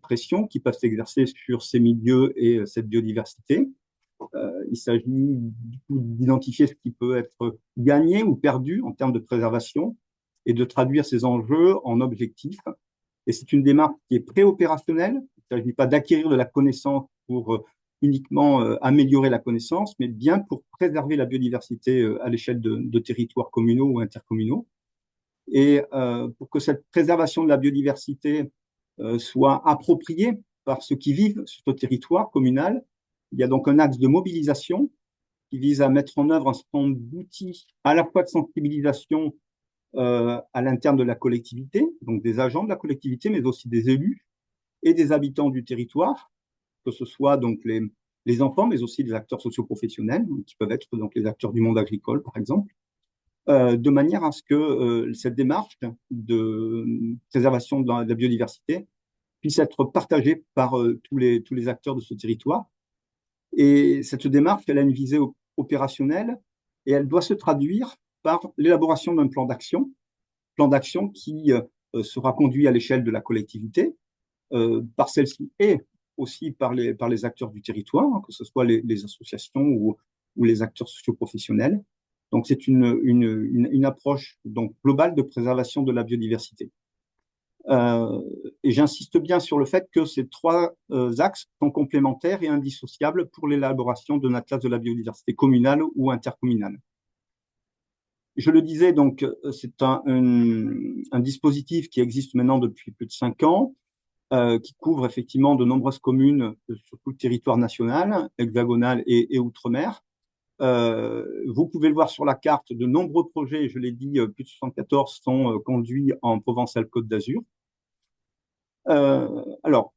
pressions qui peuvent s'exercer sur ces milieux et cette biodiversité. Il s'agit d'identifier ce qui peut être gagné ou perdu en termes de préservation et de traduire ces enjeux en objectifs. Et c'est une démarche qui est préopérationnelle. Il ne s'agit pas d'acquérir de la connaissance pour uniquement améliorer la connaissance, mais bien pour préserver la biodiversité à l'échelle de territoires communaux ou intercommunaux. Et pour que cette préservation de la biodiversité soit appropriée par ceux qui vivent sur ce territoire communal, il y a donc un axe de mobilisation qui vise à mettre en œuvre un certain nombre d'outils à la fois de sensibilisation à l'interne de la collectivité, donc des agents de la collectivité, mais aussi des élus et des habitants du territoire, que ce soit donc les enfants, mais aussi les acteurs socioprofessionnels, qui peuvent être donc les acteurs du monde agricole, par exemple, de manière à ce que cette démarche de préservation de la biodiversité puisse être partagée par tous les acteurs de ce territoire. Et cette démarche, elle a une visée opérationnelle et elle doit se traduire par l'élaboration d'un plan d'action qui sera conduit à l'échelle de la collectivité, par celle-ci et aussi par les acteurs du territoire, hein, que ce soit les associations ou les acteurs socioprofessionnels. Donc, c'est une approche donc, globale de préservation de la biodiversité. Et j'insiste bien sur le fait que ces trois axes sont complémentaires et indissociables pour l'élaboration d'un atlas de la biodiversité communale ou intercommunale. Je le disais, donc, c'est un dispositif qui existe maintenant depuis plus de 5 ans, qui couvre effectivement de nombreuses communes sur tout le territoire national, hexagonal et outre-mer. Vous pouvez le voir sur la carte, de nombreux projets, je l'ai dit, plus de 74 sont conduits en Provence-Alpes-Côte d'Azur. Alors,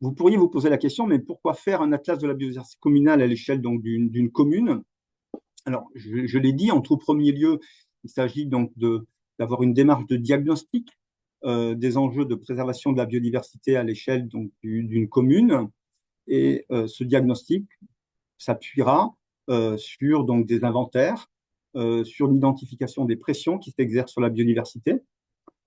vous pourriez vous poser la question, mais pourquoi faire un atlas de la biodiversité communale à l'échelle donc d'une commune? Alors, je l'ai dit, en tout premier lieu, il s'agit donc d'avoir une démarche de diagnostic des enjeux de préservation de la biodiversité à l'échelle donc d'une commune. Et ce diagnostic s'appuiera sur donc des inventaires, sur l'identification des pressions qui s'exercent sur la biodiversité.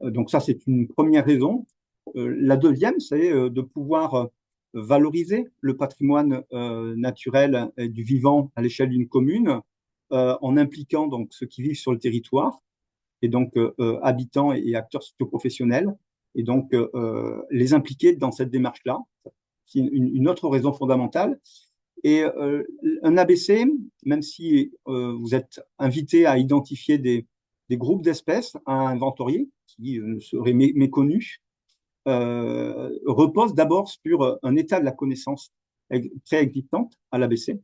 Donc ça, c'est une première raison. La deuxième, c'est de pouvoir valoriser le patrimoine naturel et du vivant à l'échelle d'une commune en impliquant donc ceux qui vivent sur le territoire et donc habitants et acteurs socioprofessionnels et donc les impliquer dans cette démarche-là. C'est une autre raison fondamentale. Et un ABC, même si vous êtes invité à identifier des groupes d'espèces à inventorier qui seraient méconnus, repose d'abord sur un état de la connaissance préexistante à l'ABC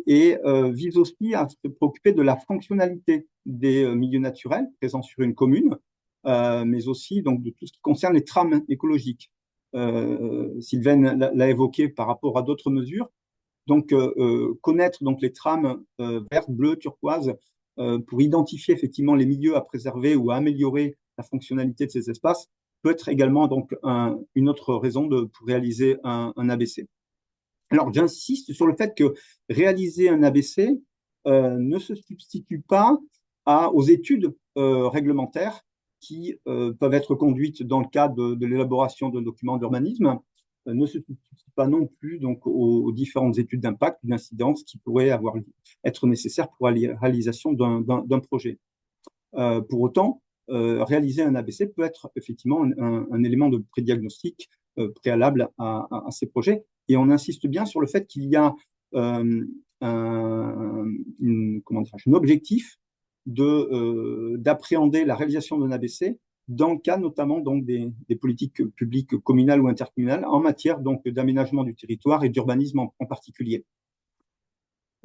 et vise aussi à se préoccuper de la fonctionnalité des milieux naturels présents sur une commune, mais aussi donc, de tout ce qui concerne les trames écologiques. Sylvaine l'a évoqué par rapport à d'autres mesures. Donc, connaître donc, les trames vertes, bleues, turquoises pour identifier effectivement les milieux à préserver ou à améliorer la fonctionnalité de ces espaces peut être également donc, une autre raison pour réaliser un ABC. Alors, j'insiste sur le fait que réaliser un ABC ne se substitue pas aux études réglementaires qui peuvent être conduites dans le cadre de l'élaboration d'un document d'urbanisme, ne se substitue pas non plus donc, aux différentes études d'impact, d'incidence qui pourraient être nécessaires pour la réalisation d'un projet. Pour autant, réaliser un ABC peut être effectivement un élément de prédiagnostic préalable à ces projets. Et on insiste bien sur le fait qu'il y a un objectif d'appréhender la réalisation d'un ABC dans le cas notamment donc, des politiques publiques communales ou intercommunales en matière donc, d'aménagement du territoire et d'urbanisme en particulier.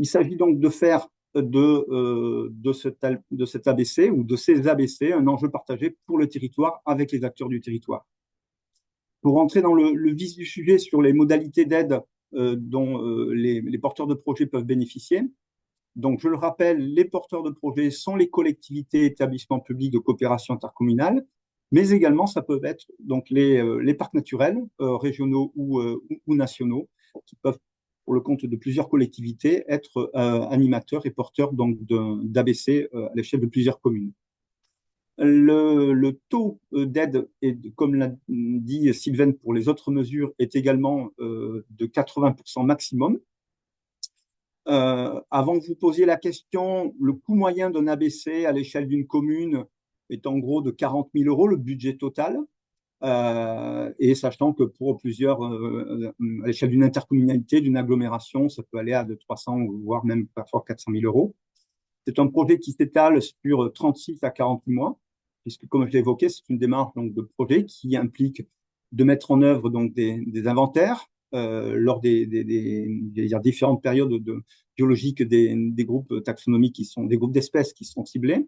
Il s'agit donc de faire de cet ABC ou de ces ABC un enjeu partagé pour le territoire avec les acteurs du territoire. Pour rentrer dans le vif du sujet sur les modalités d'aide dont les porteurs de projets peuvent bénéficier, Donc, je le rappelle, les porteurs de projets sont les collectivités et établissements publics de coopération intercommunale, mais également, ça peut être donc les parcs naturels régionaux ou nationaux qui peuvent, pour le compte de plusieurs collectivités, être animateurs et porteurs d'ABC à l'échelle de plusieurs communes. Le taux d'aide, comme l'a dit Sylvain pour les autres mesures, est également de 80% maximum. Avant que vous posiez la question, le coût moyen d'un ABC à l'échelle d'une commune est en gros de 40 000 euros, le budget total. Et sachant que pour plusieurs, à l'échelle d'une intercommunalité, d'une agglomération, ça peut aller à de 300, voire même parfois 400 000 euros. C'est un projet qui s'étale sur 36 à 48 mois, puisque comme je l'ai évoqué, c'est une démarche donc, de projet qui implique de mettre en œuvre donc, des inventaires lors des différentes périodes biologiques des groupes taxonomiques qui sont des groupes d'espèces qui sont ciblés,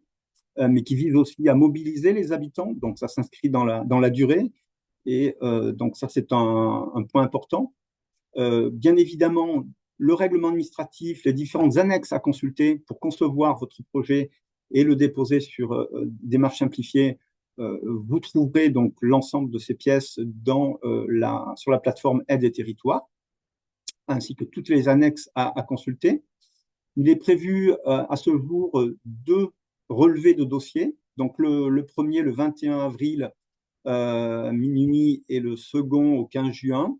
mais qui visent aussi à mobiliser les habitants. Donc ça s'inscrit dans la durée. Et donc ça, c'est un point important. Bien évidemment, le règlement administratif, les différentes annexes à consulter pour concevoir votre projet et le déposer sur démarche simplifiée. Vous trouverez donc l'ensemble de ces pièces sur la plateforme Aide et Territoires, ainsi que toutes les annexes à consulter. Il est prévu à ce jour 2 relevés de dossiers. Donc le premier, le 21 avril, minuit, et le second au 15 juin.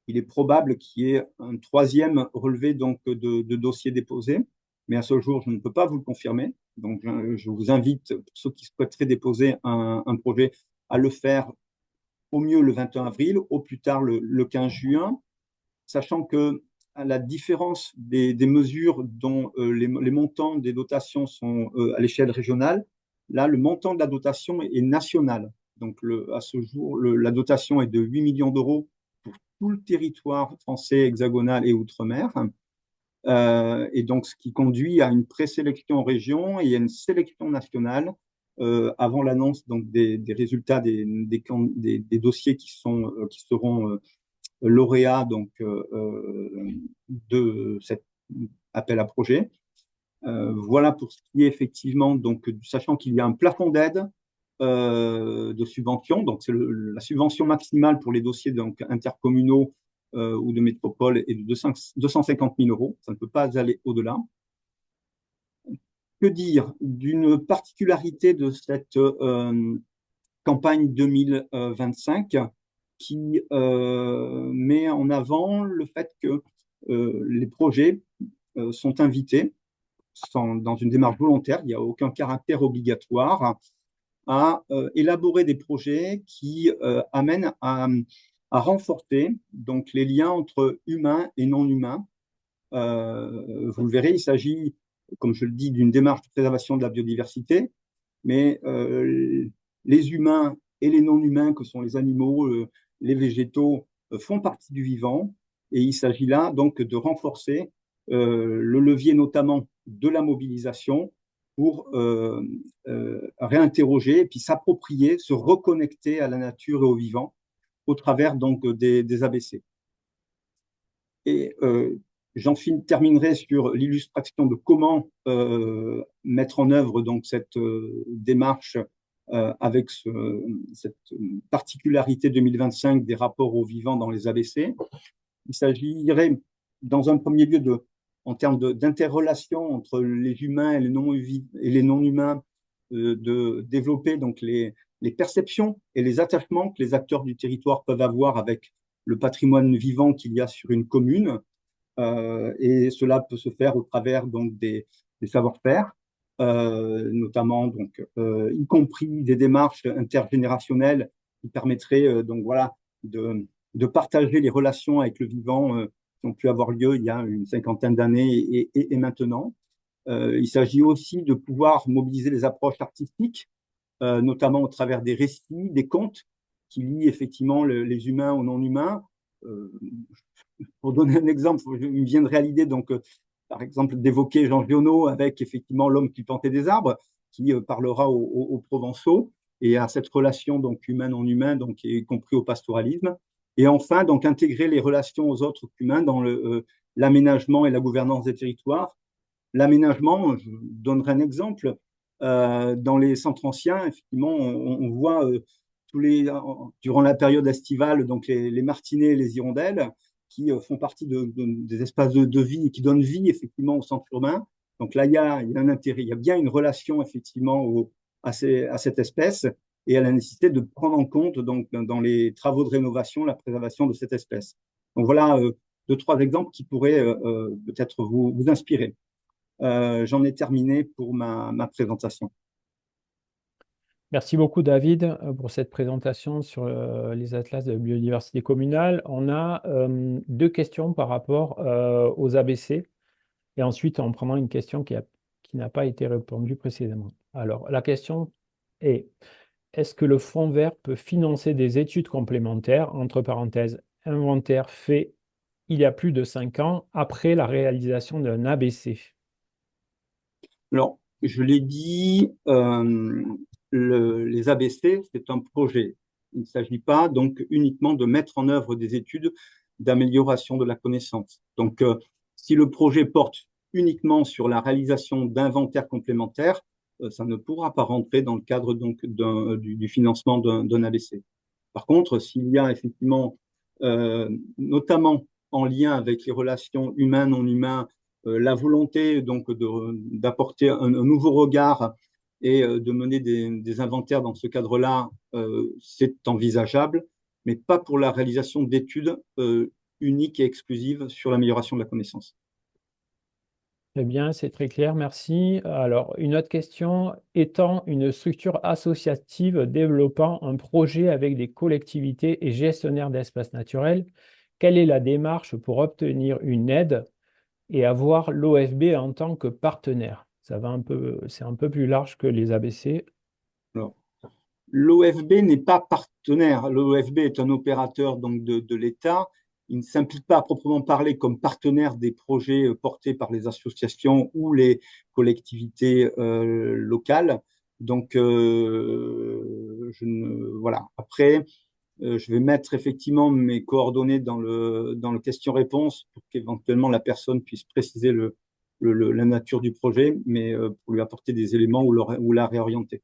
Il est probable qu'il y ait un 3e relevé donc, de dossiers déposés, mais à ce jour, je ne peux pas vous le confirmer. Donc, je vous invite, pour ceux qui souhaiteraient déposer un projet, à le faire au mieux le 21 avril, au plus tard le 15 juin, sachant que à la différence des mesures dont les montants des dotations sont à l'échelle régionale, là, le montant de la dotation est national. Donc, à ce jour, la dotation est de 8 millions d'euros pour tout le territoire français hexagonal et outre-mer. Et donc, ce qui conduit à une présélection en région et à une sélection nationale avant l'annonce des résultats des dossiers qui seront lauréats donc, de cet appel à projet. Voilà pour ce qui est effectivement, donc, sachant qu'il y a un plafond d'aide de subvention, donc c'est la subvention maximale pour les dossiers donc, intercommunaux ou de métropole est de 250 000 euros. Ça ne peut pas aller au-delà. Que dire d'une particularité de cette campagne 2025 qui met en avant le fait que les projets sont invités dans une démarche volontaire, il n'y a aucun caractère obligatoire, à élaborer des projets qui amènent à renforcer donc, les liens entre humains et non humains. Vous le verrez, il s'agit, comme je le dis, d'une démarche de préservation de la biodiversité, mais les humains et les non-humains, que sont les animaux, les végétaux, font partie du vivant, et il s'agit là donc de renforcer le levier notamment de la mobilisation pour réinterroger et puis s'approprier, se reconnecter à la nature et au vivant au travers donc des ABC. Et terminerai sur l'illustration de comment mettre en œuvre donc cette démarche avec cette particularité 2025 des rapports au vivant dans les ABC. Il s'agirait, dans un premier lieu, en termes d'interrelation entre les humains et les non-humains, de développer donc les perceptions et les attachements que les acteurs du territoire peuvent avoir avec le patrimoine vivant qu'il y a sur une commune. Et cela peut se faire au travers donc, des savoir-faire, notamment donc, y compris des démarches intergénérationnelles qui permettraient donc, voilà, de partager les relations avec le vivant qui ont pu avoir lieu il y a une 50aine d'années et maintenant. Il s'agit aussi de pouvoir mobiliser les approches artistiques, notamment au travers des récits, des contes, qui lient effectivement les humains aux non-humains. Pour donner un exemple, il me viendrait à l'idée, donc, par exemple, d'évoquer Jean Giono avec effectivement l'homme qui plantait des arbres, qui parlera aux Provençaux et à cette relation donc humain-non-humain, donc y compris au pastoralisme. Et enfin, donc intégrer les relations aux autres humains dans l'aménagement et la gouvernance des territoires, l'aménagement, je donnerai un exemple. Dans les centres anciens, effectivement, on voit durant la période estivale, donc les martinets et les hirondelles, qui font partie des espaces de vie et qui donnent vie effectivement au centre urbain. Donc là, il y a un intérêt, il y a bien une relation effectivement à cette espèce et à la nécessité de prendre en compte donc, dans les travaux de rénovation la préservation de cette espèce. Donc voilà deux, trois exemples qui pourraient peut-être vous inspirer. J'en ai terminé pour ma présentation. Merci beaucoup, David, pour cette présentation sur les atlas de biodiversité communale. On a deux questions par rapport aux ABC et ensuite on prendra une question qui n'a pas été répondue précédemment. Alors, la question est, est-ce que le Fonds vert peut financer des études complémentaires, entre parenthèses, inventaire fait il y a plus de 5 ans après la réalisation d'un ABC? Alors, je l'ai dit, les ABC, c'est un projet. Il ne s'agit pas donc uniquement de mettre en œuvre des études d'amélioration de la connaissance. Donc, si le projet porte uniquement sur la réalisation d'inventaires complémentaires, ça ne pourra pas rentrer dans le cadre donc du financement d'un ABC. Par contre, s'il y a effectivement, notamment en lien avec les relations humaines-non humaines, la volonté donc d'apporter un nouveau regard et de mener des inventaires dans ce cadre-là, c'est envisageable, mais pas pour la réalisation d'études uniques et exclusives sur l'amélioration de la connaissance. Très bien, c'est très clair, merci. Alors, une autre question. Étant une structure associative développant un projet avec des collectivités et gestionnaires d'espaces naturels, quelle est la démarche pour obtenir une aide et avoir l'OFB en tant que partenaire? C'est un peu plus large que les ABC. Alors, l'OFB n'est pas partenaire. L'OFB est un opérateur donc de l'État. Il ne s'implique pas à proprement parler comme partenaire des projets portés par les associations ou les collectivités locales. Donc, voilà. Après, je vais mettre effectivement mes coordonnées dans le question-réponse pour qu'éventuellement la personne puisse préciser la nature du projet, mais pour lui apporter des éléments ou la réorienter.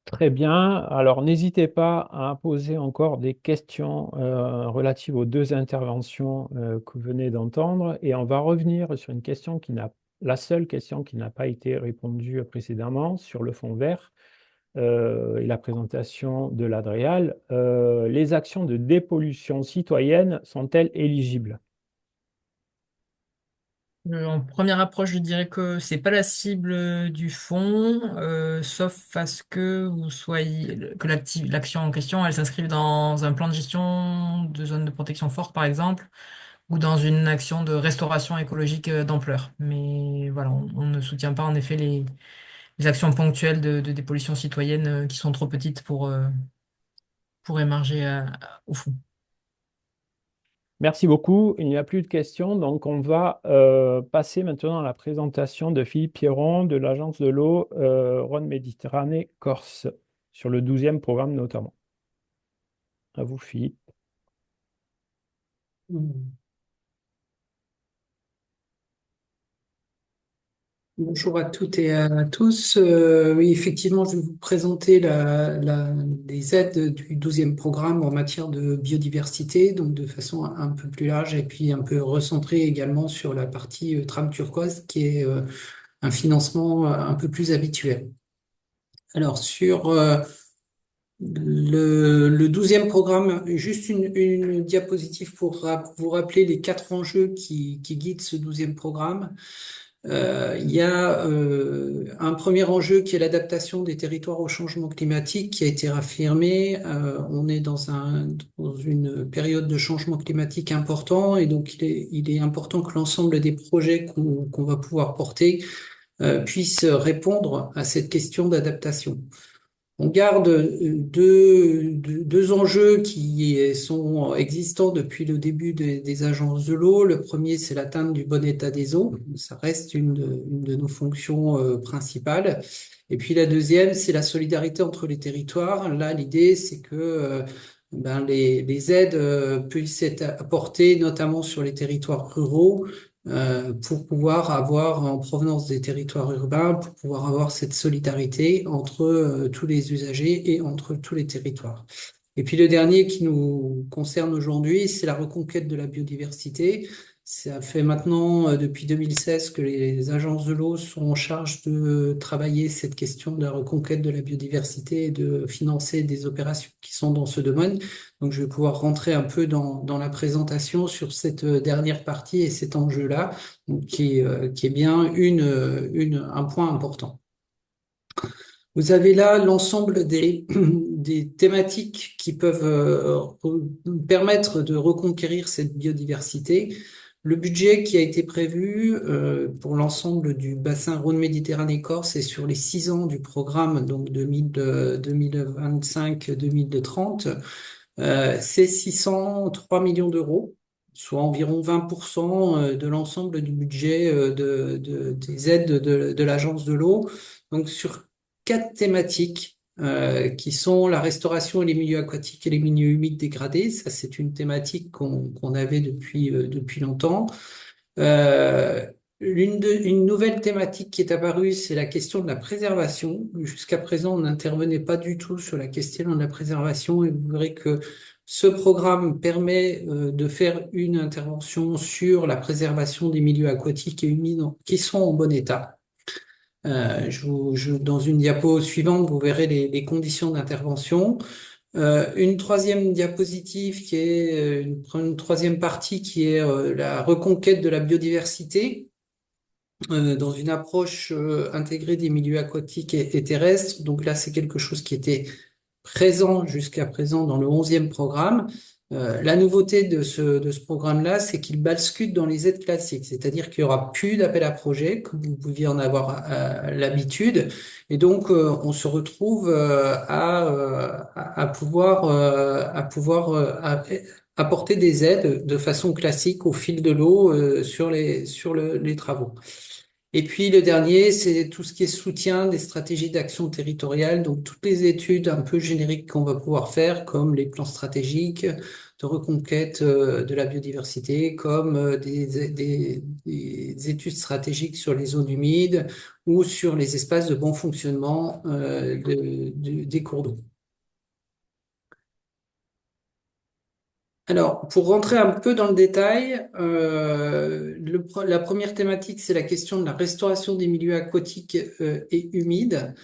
Très bien. Alors, n'hésitez pas à poser encore des questions relatives aux deux interventions que vous venez d'entendre. Et on va revenir sur une question la seule question qui n'a pas été répondue précédemment sur le fond vert et la présentation de l'Adréal. Les actions de dépollution citoyenne sont-elles éligibles? En première approche, je dirais que c'est pas la cible du fonds, sauf à ce que l'action en question, elle s'inscrive dans un plan de gestion de zone de protection forte, par exemple, ou dans une action de restauration écologique d'ampleur. Mais voilà, on ne soutient pas en effet les actions ponctuelles de dépollution citoyenne qui sont trop petites pour émarger au fond. Merci beaucoup. Il n'y a plus de questions. Donc, on va passer maintenant à la présentation de Philippe Pierron de l'Agence de l'eau Rhône-Méditerranée Corse, sur le 12e programme notamment. À vous, Philippe. Bonjour à toutes et à tous. Oui, effectivement, je vais vous présenter les aides du 12e programme en matière de biodiversité, donc de façon un peu plus large et puis un peu recentrée également sur la partie trame turquoise, qui est un financement un peu plus habituel. Alors, sur le 12e programme, juste une diapositive pour vous rappeler les 4 enjeux qui guident ce 12e programme. Il y a un premier enjeu qui est l'adaptation des territoires au changement climatique qui a été réaffirmé. On est dans une période de changement climatique important et donc il est important que l'ensemble des projets qu'on va pouvoir porter puissent répondre à cette question d'adaptation. On garde deux enjeux qui sont existants depuis le début des agences de l'eau. Le premier, c'est l'atteinte du bon état des eaux. Ça reste une de nos fonctions principales. Et puis la deuxième, c'est la solidarité entre les territoires. Là, l'idée, c'est que les aides puissent être apportées, notamment sur les territoires ruraux, pour pouvoir avoir, en provenance des territoires urbains, pour pouvoir avoir cette solidarité entre tous les usagers et entre tous les territoires. Et puis le dernier qui nous concerne aujourd'hui, c'est la reconquête de la biodiversité. Ça fait maintenant depuis 2016 que les agences de l'eau sont en charge de travailler cette question de la reconquête de la biodiversité et de financer des opérations qui sont dans ce domaine. Donc je vais pouvoir rentrer un peu dans la présentation sur cette dernière partie et cet enjeu-là, donc qui est bien un point important. Vous avez là l'ensemble des thématiques qui peuvent permettre de reconquérir cette biodiversité. Le budget qui a été prévu pour l'ensemble du bassin Rhône-Méditerranée-Corse et sur les 6 ans du programme, donc 2025-2030, c'est 603 millions d'euros, soit environ 20% de l'ensemble du budget des aides de l'Agence de l'eau. Donc sur 4 thématiques qui sont la restauration et les milieux aquatiques et les milieux humides dégradés. Ça, c'est une thématique qu'on avait depuis longtemps. Euh, une nouvelle thématique qui est apparue, c'est la question de la préservation. Jusqu'à présent, on n'intervenait pas du tout sur la question de la préservation et vous verrez que ce programme permet de faire une intervention sur la préservation des milieux aquatiques et humides qui sont en bon état. Dans une diapo suivante, vous verrez les conditions d'intervention. Une troisième diapositive qui est une troisième partie qui est la reconquête de la biodiversité dans une approche intégrée des milieux aquatiques et terrestres. Donc là, c'est quelque chose qui était présent jusqu'à présent dans le 11e programme. La nouveauté de ce programme-là, c'est qu'il bascule dans les aides classiques, c'est-à-dire qu'il y aura plus d'appel à projet, comme vous pouviez en avoir l'habitude, et donc on se retrouve à pouvoir apporter des aides de façon classique au fil de l'eau sur les travaux. Et puis le dernier, c'est tout ce qui est soutien des stratégies d'action territoriale, donc toutes les études un peu génériques qu'on va pouvoir faire, comme les plans stratégiques de reconquête de la biodiversité, comme des études stratégiques sur les zones humides ou sur les espaces de bon fonctionnement des cours d'eau. Alors, pour rentrer un peu dans le détail, la première thématique, c'est la question de la restauration des milieux aquatiques et humides,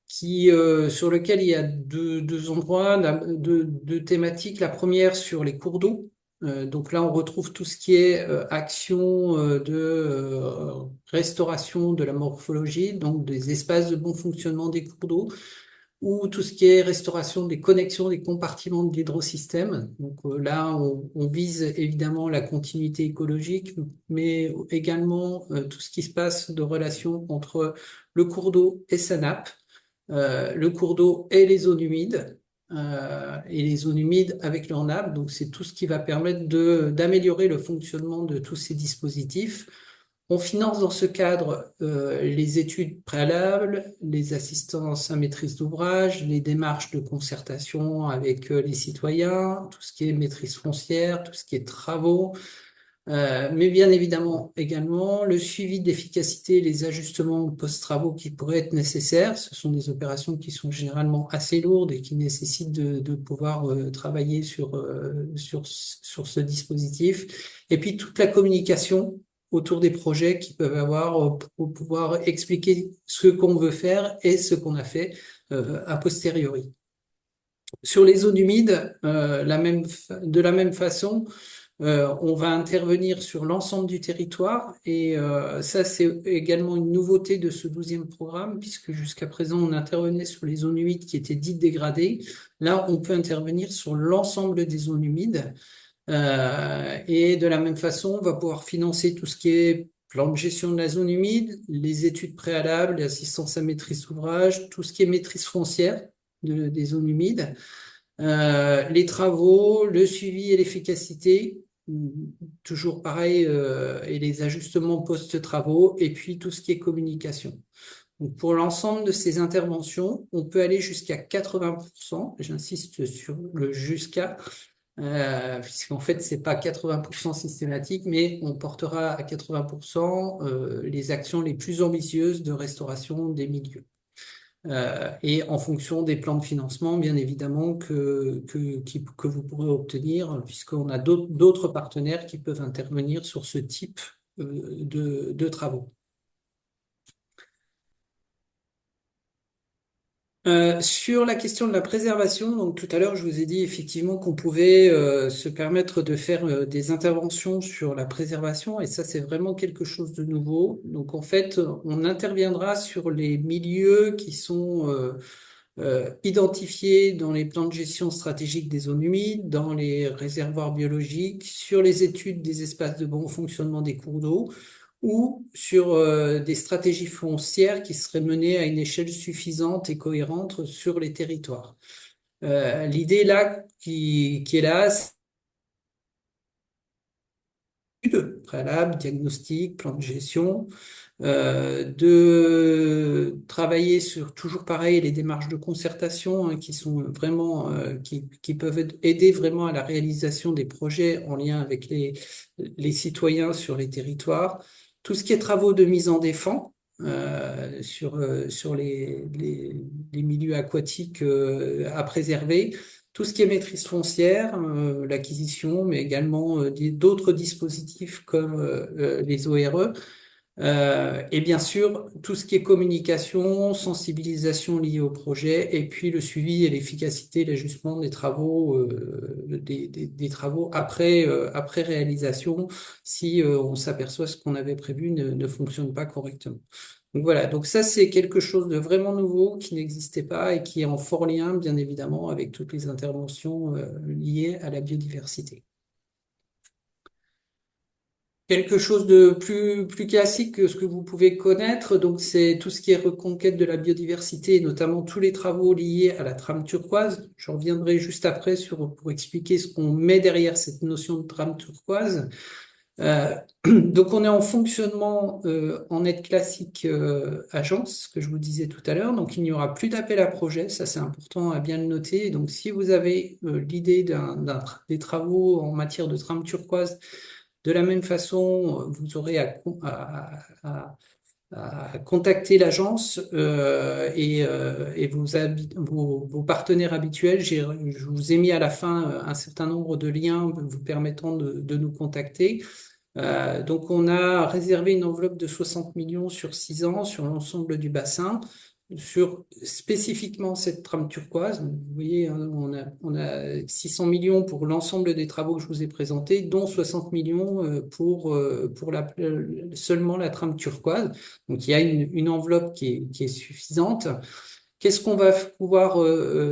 sur lequel il y a deux endroits, deux thématiques. La première sur les cours d'eau. Donc là, on retrouve tout ce qui est action de restauration de la morphologie, donc des espaces de bon fonctionnement des cours d'eau, ou tout ce qui est restauration des connexions des compartiments de l'hydrosystème. Donc là, on vise évidemment la continuité écologique, mais également tout ce qui se passe de relation entre le cours d'eau et sa nappe, le cours d'eau et les zones humides, et les zones humides avec leur nappe. Donc c'est tout ce qui va permettre d'améliorer le fonctionnement de tous ces dispositifs. On finance dans ce cadre les études préalables, les assistances à maîtrise d'ouvrage, les démarches de concertation avec les citoyens, tout ce qui est maîtrise foncière, tout ce qui est travaux, mais bien évidemment également le suivi d'efficacité, les ajustements post-travaux qui pourraient être nécessaires. Ce sont des opérations qui sont généralement assez lourdes et qui nécessitent de pouvoir travailler sur ce dispositif. Et puis toute la communication autour des projets qui peuvent avoir pour pouvoir expliquer ce qu'on veut faire et ce qu'on a fait a posteriori. Sur les zones humides, de la même façon, on va intervenir sur l'ensemble du territoire et ça, c'est également une nouveauté de ce 12e programme puisque jusqu'à présent, on intervenait sur les zones humides qui étaient dites dégradées. Là, on peut intervenir sur l'ensemble des zones humides. Et de la même façon, on va pouvoir financer tout ce qui est plan de gestion de la zone humide, les études préalables, l'assistance à maîtrise d'ouvrage, tout ce qui est maîtrise foncière des zones humides, les travaux, le suivi et l'efficacité, toujours pareil, et les ajustements post-travaux, et puis tout ce qui est communication. Donc pour l'ensemble de ces interventions, on peut aller jusqu'à 80%, j'insiste sur le jusqu'à, puisqu'en fait, c'est pas 80% systématique, mais on portera à 80% les actions les plus ambitieuses de restauration des milieux. Et en fonction des plans de financement, bien évidemment, que vous pourrez obtenir, puisqu'on a d'autres partenaires qui peuvent intervenir sur ce type de travaux. Sur la question de la préservation, donc tout à l'heure, je vous ai dit effectivement qu'on pouvait se permettre de faire des interventions sur la préservation, et ça, c'est vraiment quelque chose de nouveau. Donc en fait, on interviendra sur les milieux qui sont identifiés dans les plans de gestion stratégique des zones humides, dans les réservoirs biologiques, sur les études des espaces de bon fonctionnement des cours d'eau, ou sur des stratégies foncières qui seraient menées à une échelle suffisante et cohérente sur les territoires. L'idée là qui est là, c'est préalable, diagnostic, plan de gestion, de travailler sur toujours pareil les démarches de concertation qui sont vraiment qui peuvent aider vraiment à la réalisation des projets en lien avec les citoyens sur les territoires. Tout ce qui est travaux de mise en défense sur les milieux aquatiques à préserver. Tout ce qui est maîtrise foncière, l'acquisition, mais également d'autres dispositifs comme les ORE. Et bien sûr, tout ce qui est communication, sensibilisation liée au projet, et puis le suivi et l'efficacité, l'ajustement des travaux, des travaux après réalisation, si on s'aperçoit ce qu'on avait prévu ne fonctionne pas correctement. Donc voilà, donc ça c'est quelque chose de vraiment nouveau qui n'existait pas et qui est en fort lien, bien évidemment, avec toutes les interventions liées à la biodiversité. Quelque chose de plus classique que ce que vous pouvez connaître, donc c'est tout ce qui est reconquête de la biodiversité, notamment tous les travaux liés à la trame turquoise. Je reviendrai juste après pour expliquer ce qu'on met derrière cette notion de trame turquoise. Donc on est en fonctionnement en aide classique agence, que je vous disais tout à l'heure. Donc il n'y aura plus d'appel à projet, ça c'est important à bien le noter. Donc si vous avez l'idée des travaux en matière de trame turquoise, de la même façon, vous aurez à contacter l'agence et vos partenaires habituels. Je vous ai mis à la fin un certain nombre de liens vous permettant de nous contacter. Donc on a réservé une enveloppe de 60 millions sur 6 ans sur l'ensemble du bassin, sur spécifiquement cette trame turquoise. Vous voyez, hein, on a 600 millions pour l'ensemble des travaux que je vous ai présentés, dont 60 millions pour seulement la trame turquoise. Donc il y a une enveloppe qui est suffisante. Qu'est-ce qu'on va pouvoir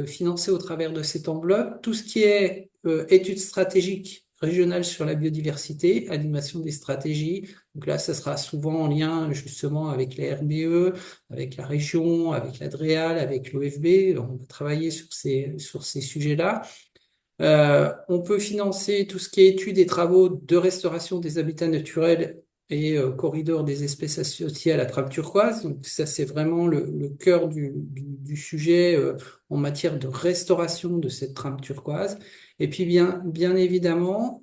financer au travers de cette enveloppe? Tout ce qui est études stratégiques régionales sur la biodiversité, animation des stratégies. Donc là, ça sera souvent en lien justement avec les RBE, avec la région, avec l'ADREAL, avec l'OFB. On va travailler sur ces sujets-là. On peut financer tout ce qui est études et travaux de restauration des habitats naturels et corridors des espèces associées à la trame turquoise. Donc ça, c'est vraiment le cœur du sujet en matière de restauration de cette trame turquoise. Et puis bien évidemment,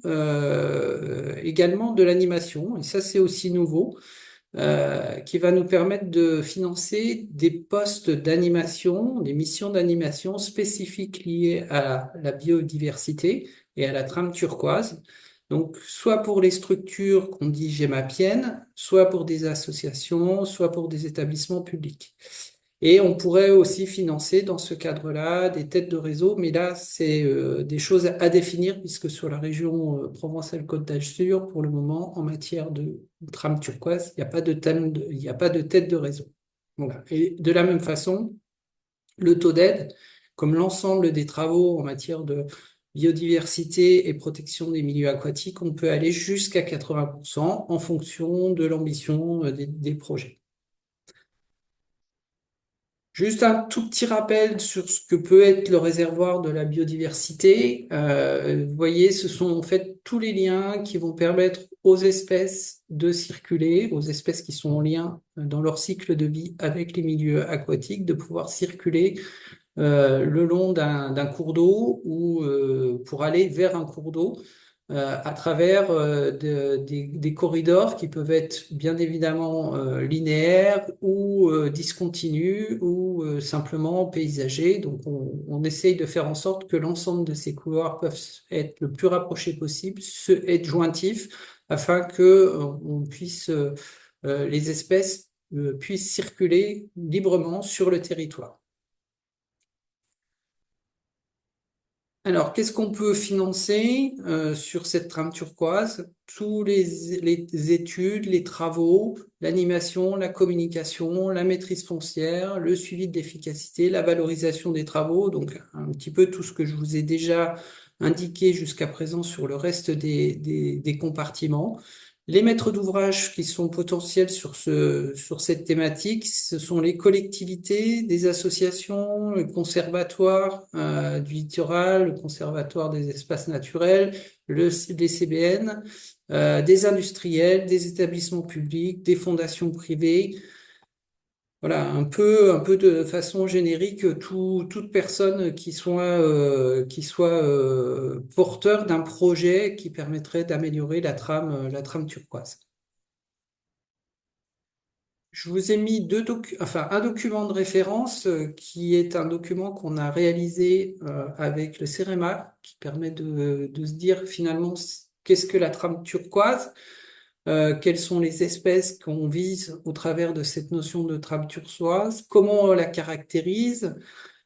également de l'animation, et ça c'est aussi nouveau, qui va nous permettre de financer des postes d'animation, des missions d'animation spécifiques liées à la biodiversité et à la trame turquoise. Donc, soit pour les structures qu'on dit gémapiennes, soit pour des associations, soit pour des établissements publics. Et on pourrait aussi financer dans ce cadre-là des têtes de réseau, mais là, c'est des choses à définir, puisque sur la région Provence-Alpes-Côte d'Azur, pour le moment, en matière de trame turquoise, il n'y a pas de tête de réseau. Voilà. Et de la même façon, le taux d'aide, comme l'ensemble des travaux en matière de biodiversité et protection des milieux aquatiques, on peut aller jusqu'à 80% en fonction de l'ambition des projets. Juste un tout petit rappel sur ce que peut être le réservoir de la biodiversité. Vous voyez, ce sont en fait tous les liens qui vont permettre aux espèces de circuler, aux espèces qui sont en lien dans leur cycle de vie avec les milieux aquatiques, de pouvoir circuler le long d'un cours d'eau ou pour aller vers un cours d'eau à travers des corridors qui peuvent être bien évidemment linéaires ou discontinus ou simplement paysagers. Donc on essaye de faire en sorte que l'ensemble de ces couloirs peuvent être le plus rapprochés possible, être jointifs, afin que on puisse les espèces puissent circuler librement sur le territoire. Alors, qu'est-ce qu'on peut financer sur cette trame turquoise? Tous les études, les travaux, l'animation, la communication, la maîtrise foncière, le suivi de l'efficacité, la valorisation des travaux, donc un petit peu tout ce que je vous ai déjà indiqué jusqu'à présent sur le reste des compartiments. Les maîtres d'ouvrage qui sont potentiels sur cette thématique, ce sont les collectivités, des associations, le conservatoire du littoral, le conservatoire des espaces naturels, les CBN, des industriels, des établissements publics, des fondations privées. Voilà, un peu de façon générique, toute personne qui soit porteur d'un projet qui permettrait d'améliorer la trame turquoise. Je vous ai mis un document de référence qui est un document qu'on a réalisé avec le CEREMA, qui permet de se dire finalement qu'est-ce que la trame turquoise, quelles sont les espèces qu'on vise au travers de cette notion de trame turquoise, comment on la caractérise,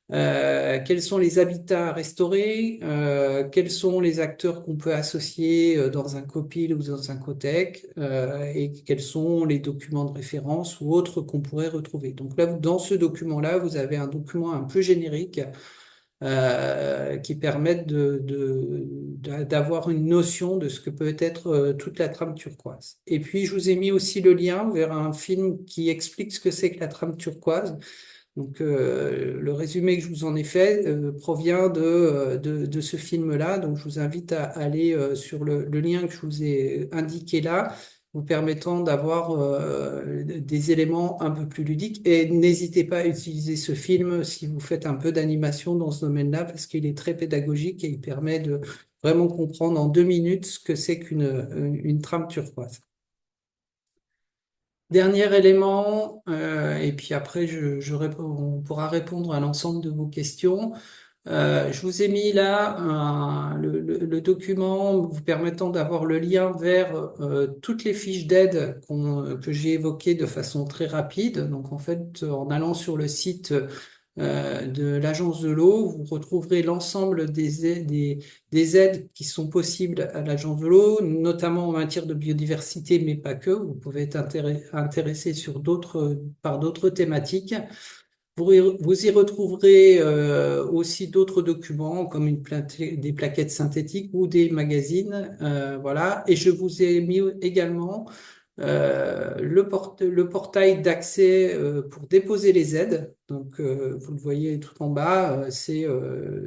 quels sont les habitats à restaurer, quels sont les acteurs qu'on peut associer dans un COPIL ou dans un COTEC, et quels sont les documents de référence ou autres qu'on pourrait retrouver. Donc là, dans ce document-là, vous avez un document un peu générique qui permettent d'avoir une notion de ce que peut être toute la trame turquoise. Et puis, je vous ai mis aussi le lien vers un film qui explique ce que c'est que la trame turquoise. Donc, le résumé que je vous en ai fait provient de ce film-là. Donc, je vous invite à aller sur le lien que je vous ai indiqué là, vous permettant d'avoir des éléments un peu plus ludiques. Et n'hésitez pas à utiliser ce film si vous faites un peu d'animation dans ce domaine-là, parce qu'il est très pédagogique et il permet de vraiment comprendre en 2 minutes ce que c'est une trame turquoise. Dernier élément, et puis après on pourra répondre à l'ensemble de vos questions. Je vous ai mis là le document vous permettant d'avoir le lien vers toutes les fiches d'aide que j'ai évoquées de façon très rapide. Donc en fait, en allant sur le site de l'Agence de l'eau, vous retrouverez l'ensemble des aides qui sont possibles à l'Agence de l'eau, notamment en matière de biodiversité, mais pas que. Vous pouvez être intéressé par d'autres thématiques. Vous y retrouverez aussi d'autres documents comme des plaquettes synthétiques ou des magazines. Voilà. Et je vous ai mis également le portail d'accès pour déposer les aides. Donc, vous le voyez tout en bas, c'est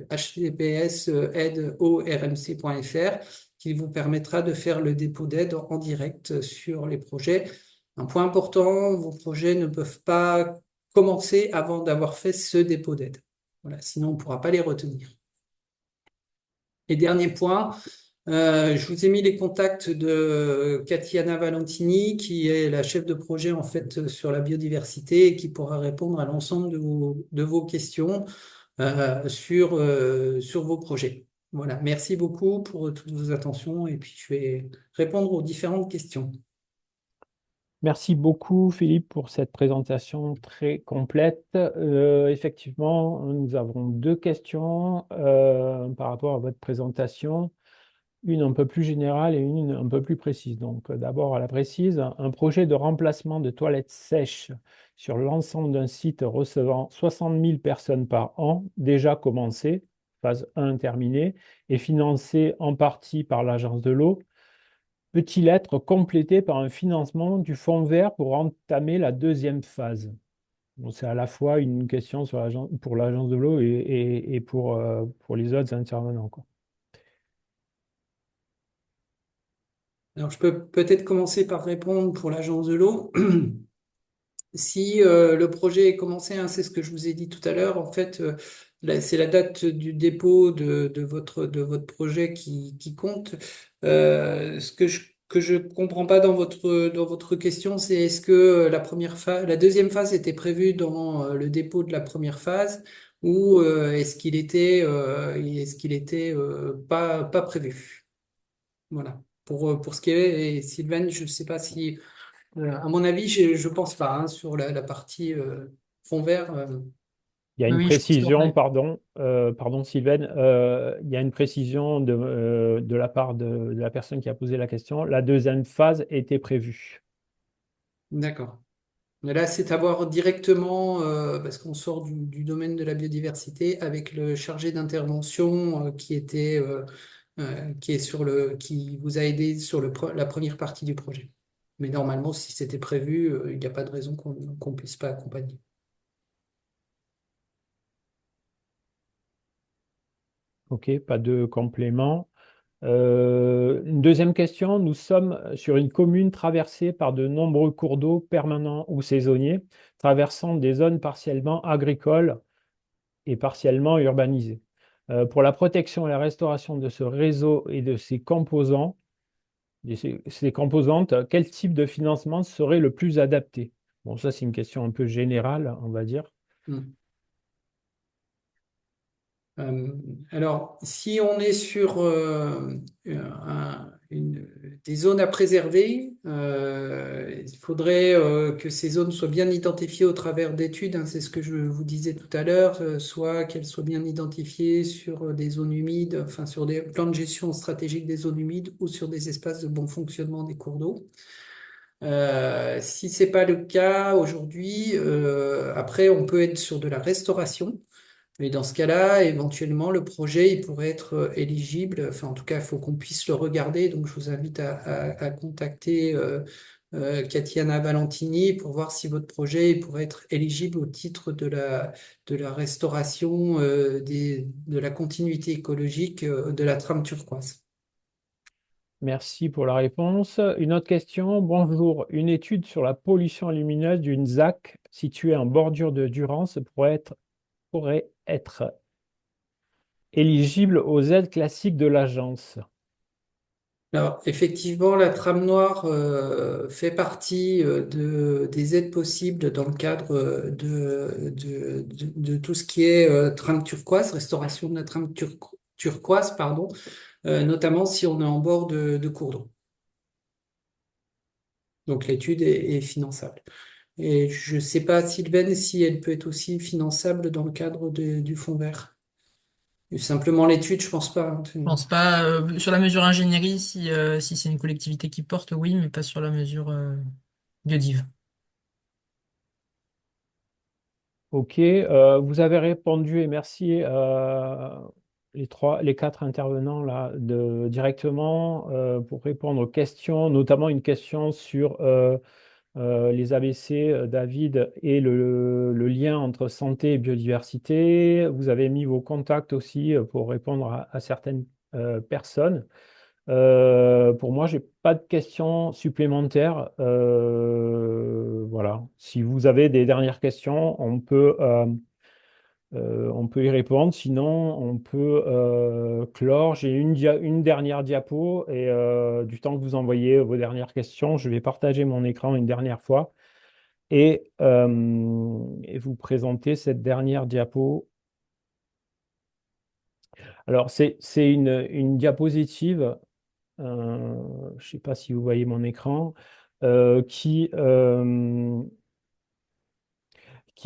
https aide.ormc.fr qui vous permettra de faire le dépôt d'aide en direct sur les projets. Un point important, vos projets ne peuvent pas commencer avant d'avoir fait ce dépôt d'aide. Voilà, sinon on ne pourra pas les retenir. Et dernier point, je vous ai mis les contacts de Katiana Valentini, qui est la chef de projet en fait sur la biodiversité et qui pourra répondre à l'ensemble de vos questions sur vos projets. Voilà, merci beaucoup pour toutes vos attentions et puis je vais répondre aux différentes questions. Merci beaucoup, Philippe, pour cette présentation très complète. Effectivement, nous avons deux questions par rapport à votre présentation, une un peu plus générale et une un peu plus précise. Donc, d'abord à la précise, un projet de remplacement de toilettes sèches sur l'ensemble d'un site recevant 60 000 personnes par an, déjà commencé, phase 1 terminée, et financé en partie par l'Agence de l'eau, peut-il être complété par un financement du fonds vert pour entamer la deuxième phase? Bon, c'est à la fois une question pour l'Agence de l'eau et pour les autres intervenants, quoi. Alors, je peux peut-être commencer par répondre pour l'Agence de l'eau. si le projet est commencé, hein, c'est ce que je vous ai dit tout à l'heure, en fait, c'est la date du dépôt de votre projet qui compte. Ce que je comprends pas dans votre question, c'est est-ce que la première phase, la deuxième phase était prévue dans le dépôt de la première phase ou est-ce qu'il était pas prévu? Voilà. Pour ce qui est, et Sylvain, je ne sais pas si à mon avis, je pense pas hein, sur la partie fond vert. Il y a une Oui, je pense qu'on précision, est. pardon Sylvaine, il y a une précision de la part de la personne qui a posé la question. La deuxième phase était prévue. D'accord. Mais là, c'est à voir directement, parce qu'on sort du domaine de la biodiversité, avec le chargé d'intervention qui est qui vous a aidé sur la première partie du projet. Mais normalement, si c'était prévu, il n'y a pas de raison qu'on puisse pas accompagner. OK, pas de complément. Une deuxième question. Nous sommes sur une commune traversée par de nombreux cours d'eau permanents ou saisonniers, traversant des zones partiellement agricoles et partiellement urbanisées. Pour la protection et la restauration de ce réseau et de ses composants, ces composantes, quel type de financement serait le plus adapté? Bon, ça, c'est une question un peu générale, on va dire. Hmm. Euh, alors, si on est sur des zones à préserver, il faudrait que ces zones soient bien identifiées au travers d'études, hein, c'est ce que je vous disais tout à l'heure, soit qu'elles soient bien identifiées sur des zones humides, enfin sur des plans de gestion stratégique des zones humides ou sur des espaces de bon fonctionnement des cours d'eau. Si c'est pas le cas aujourd'hui, après on peut être sur de la restauration. Et dans ce cas-là, éventuellement, le projet, il pourrait être éligible. Enfin, en tout cas, il faut qu'on puisse le regarder. Donc, je vous invite à contacter Katiana Valentini pour voir si votre projet il pourrait être éligible au titre de la restauration de la continuité écologique de la trame turquoise. Merci pour la réponse. Une autre question. Bonjour. Une étude sur la pollution lumineuse d'une ZAC située en bordure de Durance pourrait être éligible aux aides classiques de l'agence. Alors, effectivement, la trame noire fait partie des aides possibles dans le cadre de tout ce qui est trame turquoise, restauration de la trame turquoise, pardon, notamment si on est en bord de cours d'eau. Donc, l'étude est finançable. Et je ne sais pas, Sylvaine, si elle peut être aussi finançable dans le cadre du fonds vert. Et simplement l'étude, je pense pas, hein. Je pense pas. Sur la mesure ingénierie, si c'est une collectivité qui porte, oui, mais pas sur la mesure biodive. OK, vous avez répondu et merci les quatre intervenants là directement pour répondre aux questions, notamment une question sur les ABC, David, et le lien entre santé et biodiversité. Vous avez mis vos contacts aussi pour répondre à certaines personnes. Pour moi, j'ai pas de questions supplémentaires. Voilà. Si vous avez des dernières questions, on peut y répondre. Sinon, on peut clore. J'ai une dernière diapo et du temps que vous envoyez vos dernières questions, je vais partager mon écran une dernière fois et vous présenter cette dernière diapo. Alors, c'est une diapositive. Je ne sais pas si vous voyez mon écran, qui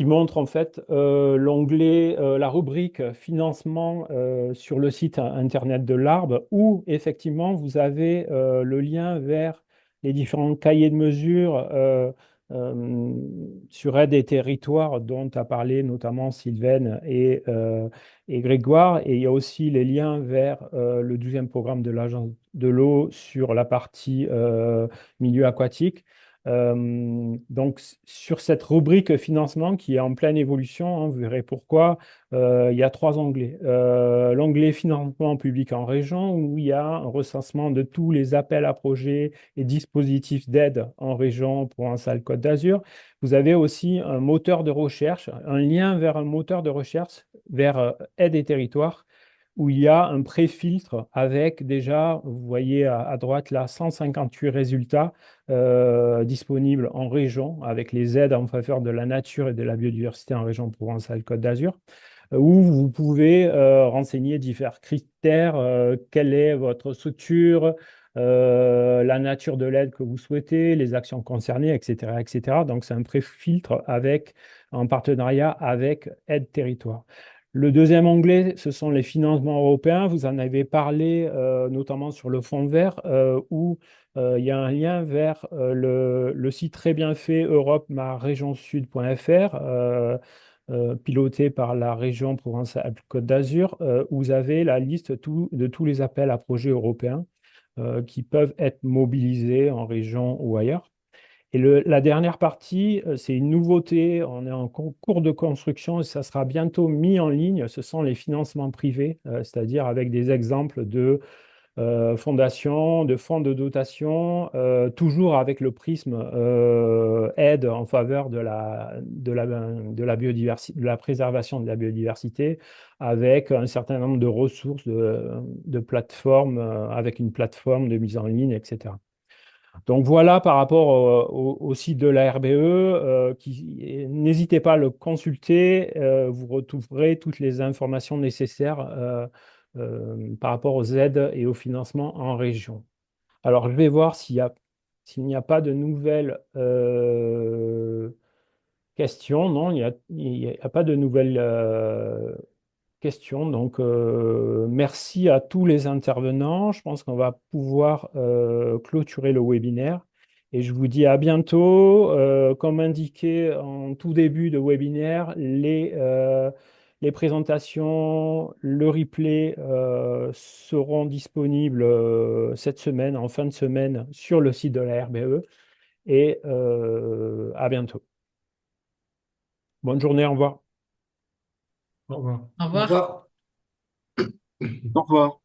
montre en fait l'onglet, la rubrique financement sur le site internet de l'Arbre, où effectivement vous avez le lien vers les différents cahiers de mesures sur aide et territoire dont a parlé notamment Sylvaine et Grégoire. Et il y a aussi les liens vers le 12e programme de l'Agence de l'eau sur la partie milieu aquatique. Donc, sur cette rubrique financement qui est en pleine évolution, hein, vous verrez pourquoi, il y a trois onglets. L'onglet financement public en région, où il y a un recensement de tous les appels à projets et dispositifs d'aide en région Provence-Alpes-Côte d'Azur. Vous avez aussi un moteur de recherche, un lien vers un moteur de recherche, vers aide et territoire, où il y a un pré-filtre avec déjà, vous voyez à droite là, 158 résultats disponibles en région, avec les aides en faveur de la nature et de la biodiversité en région Provence-Alpes-Côte d'Azur, où vous pouvez renseigner différents critères, quelle est votre structure, la nature de l'aide que vous souhaitez, les actions concernées, etc., etc. Donc, c'est un pré-filtre en partenariat avec Aide Territoire. Le deuxième onglet, ce sont les financements européens. Vous en avez parlé, notamment sur le Fonds vert, où il y a un lien vers le site très bien fait Europe ma région sud.fr, piloté par la région Provence-Alpes-Côte d'Azur, où vous avez la liste de tous les appels à projets européens qui peuvent être mobilisés en région ou ailleurs. Et la dernière partie, c'est une nouveauté, on est en cours de construction et ça sera bientôt mis en ligne, ce sont les financements privés, c'est-à-dire avec des exemples de fondations, de fonds de dotation, toujours avec le prisme aide en faveur de la biodiversité, de la préservation de la biodiversité, avec un certain nombre de ressources, de plateformes, avec une plateforme de mise en ligne, etc. Donc voilà par rapport au site de la RBE, n'hésitez pas à le consulter, vous retrouverez toutes les informations nécessaires par rapport aux aides et au financement en région. Alors je vais voir s'il n'y a pas de nouvelles questions. Non, il n'y a pas de nouvelles questions. Donc, merci à tous les intervenants. Je pense qu'on va pouvoir clôturer le webinaire. Et je vous dis à bientôt. Comme indiqué en tout début de webinaire, les présentations, le replay seront disponibles cette semaine, en fin de semaine, sur le site de la RBE. Et à bientôt. Bonne journée, au revoir. Au revoir. Au Au revoir. revoir. Au revoir.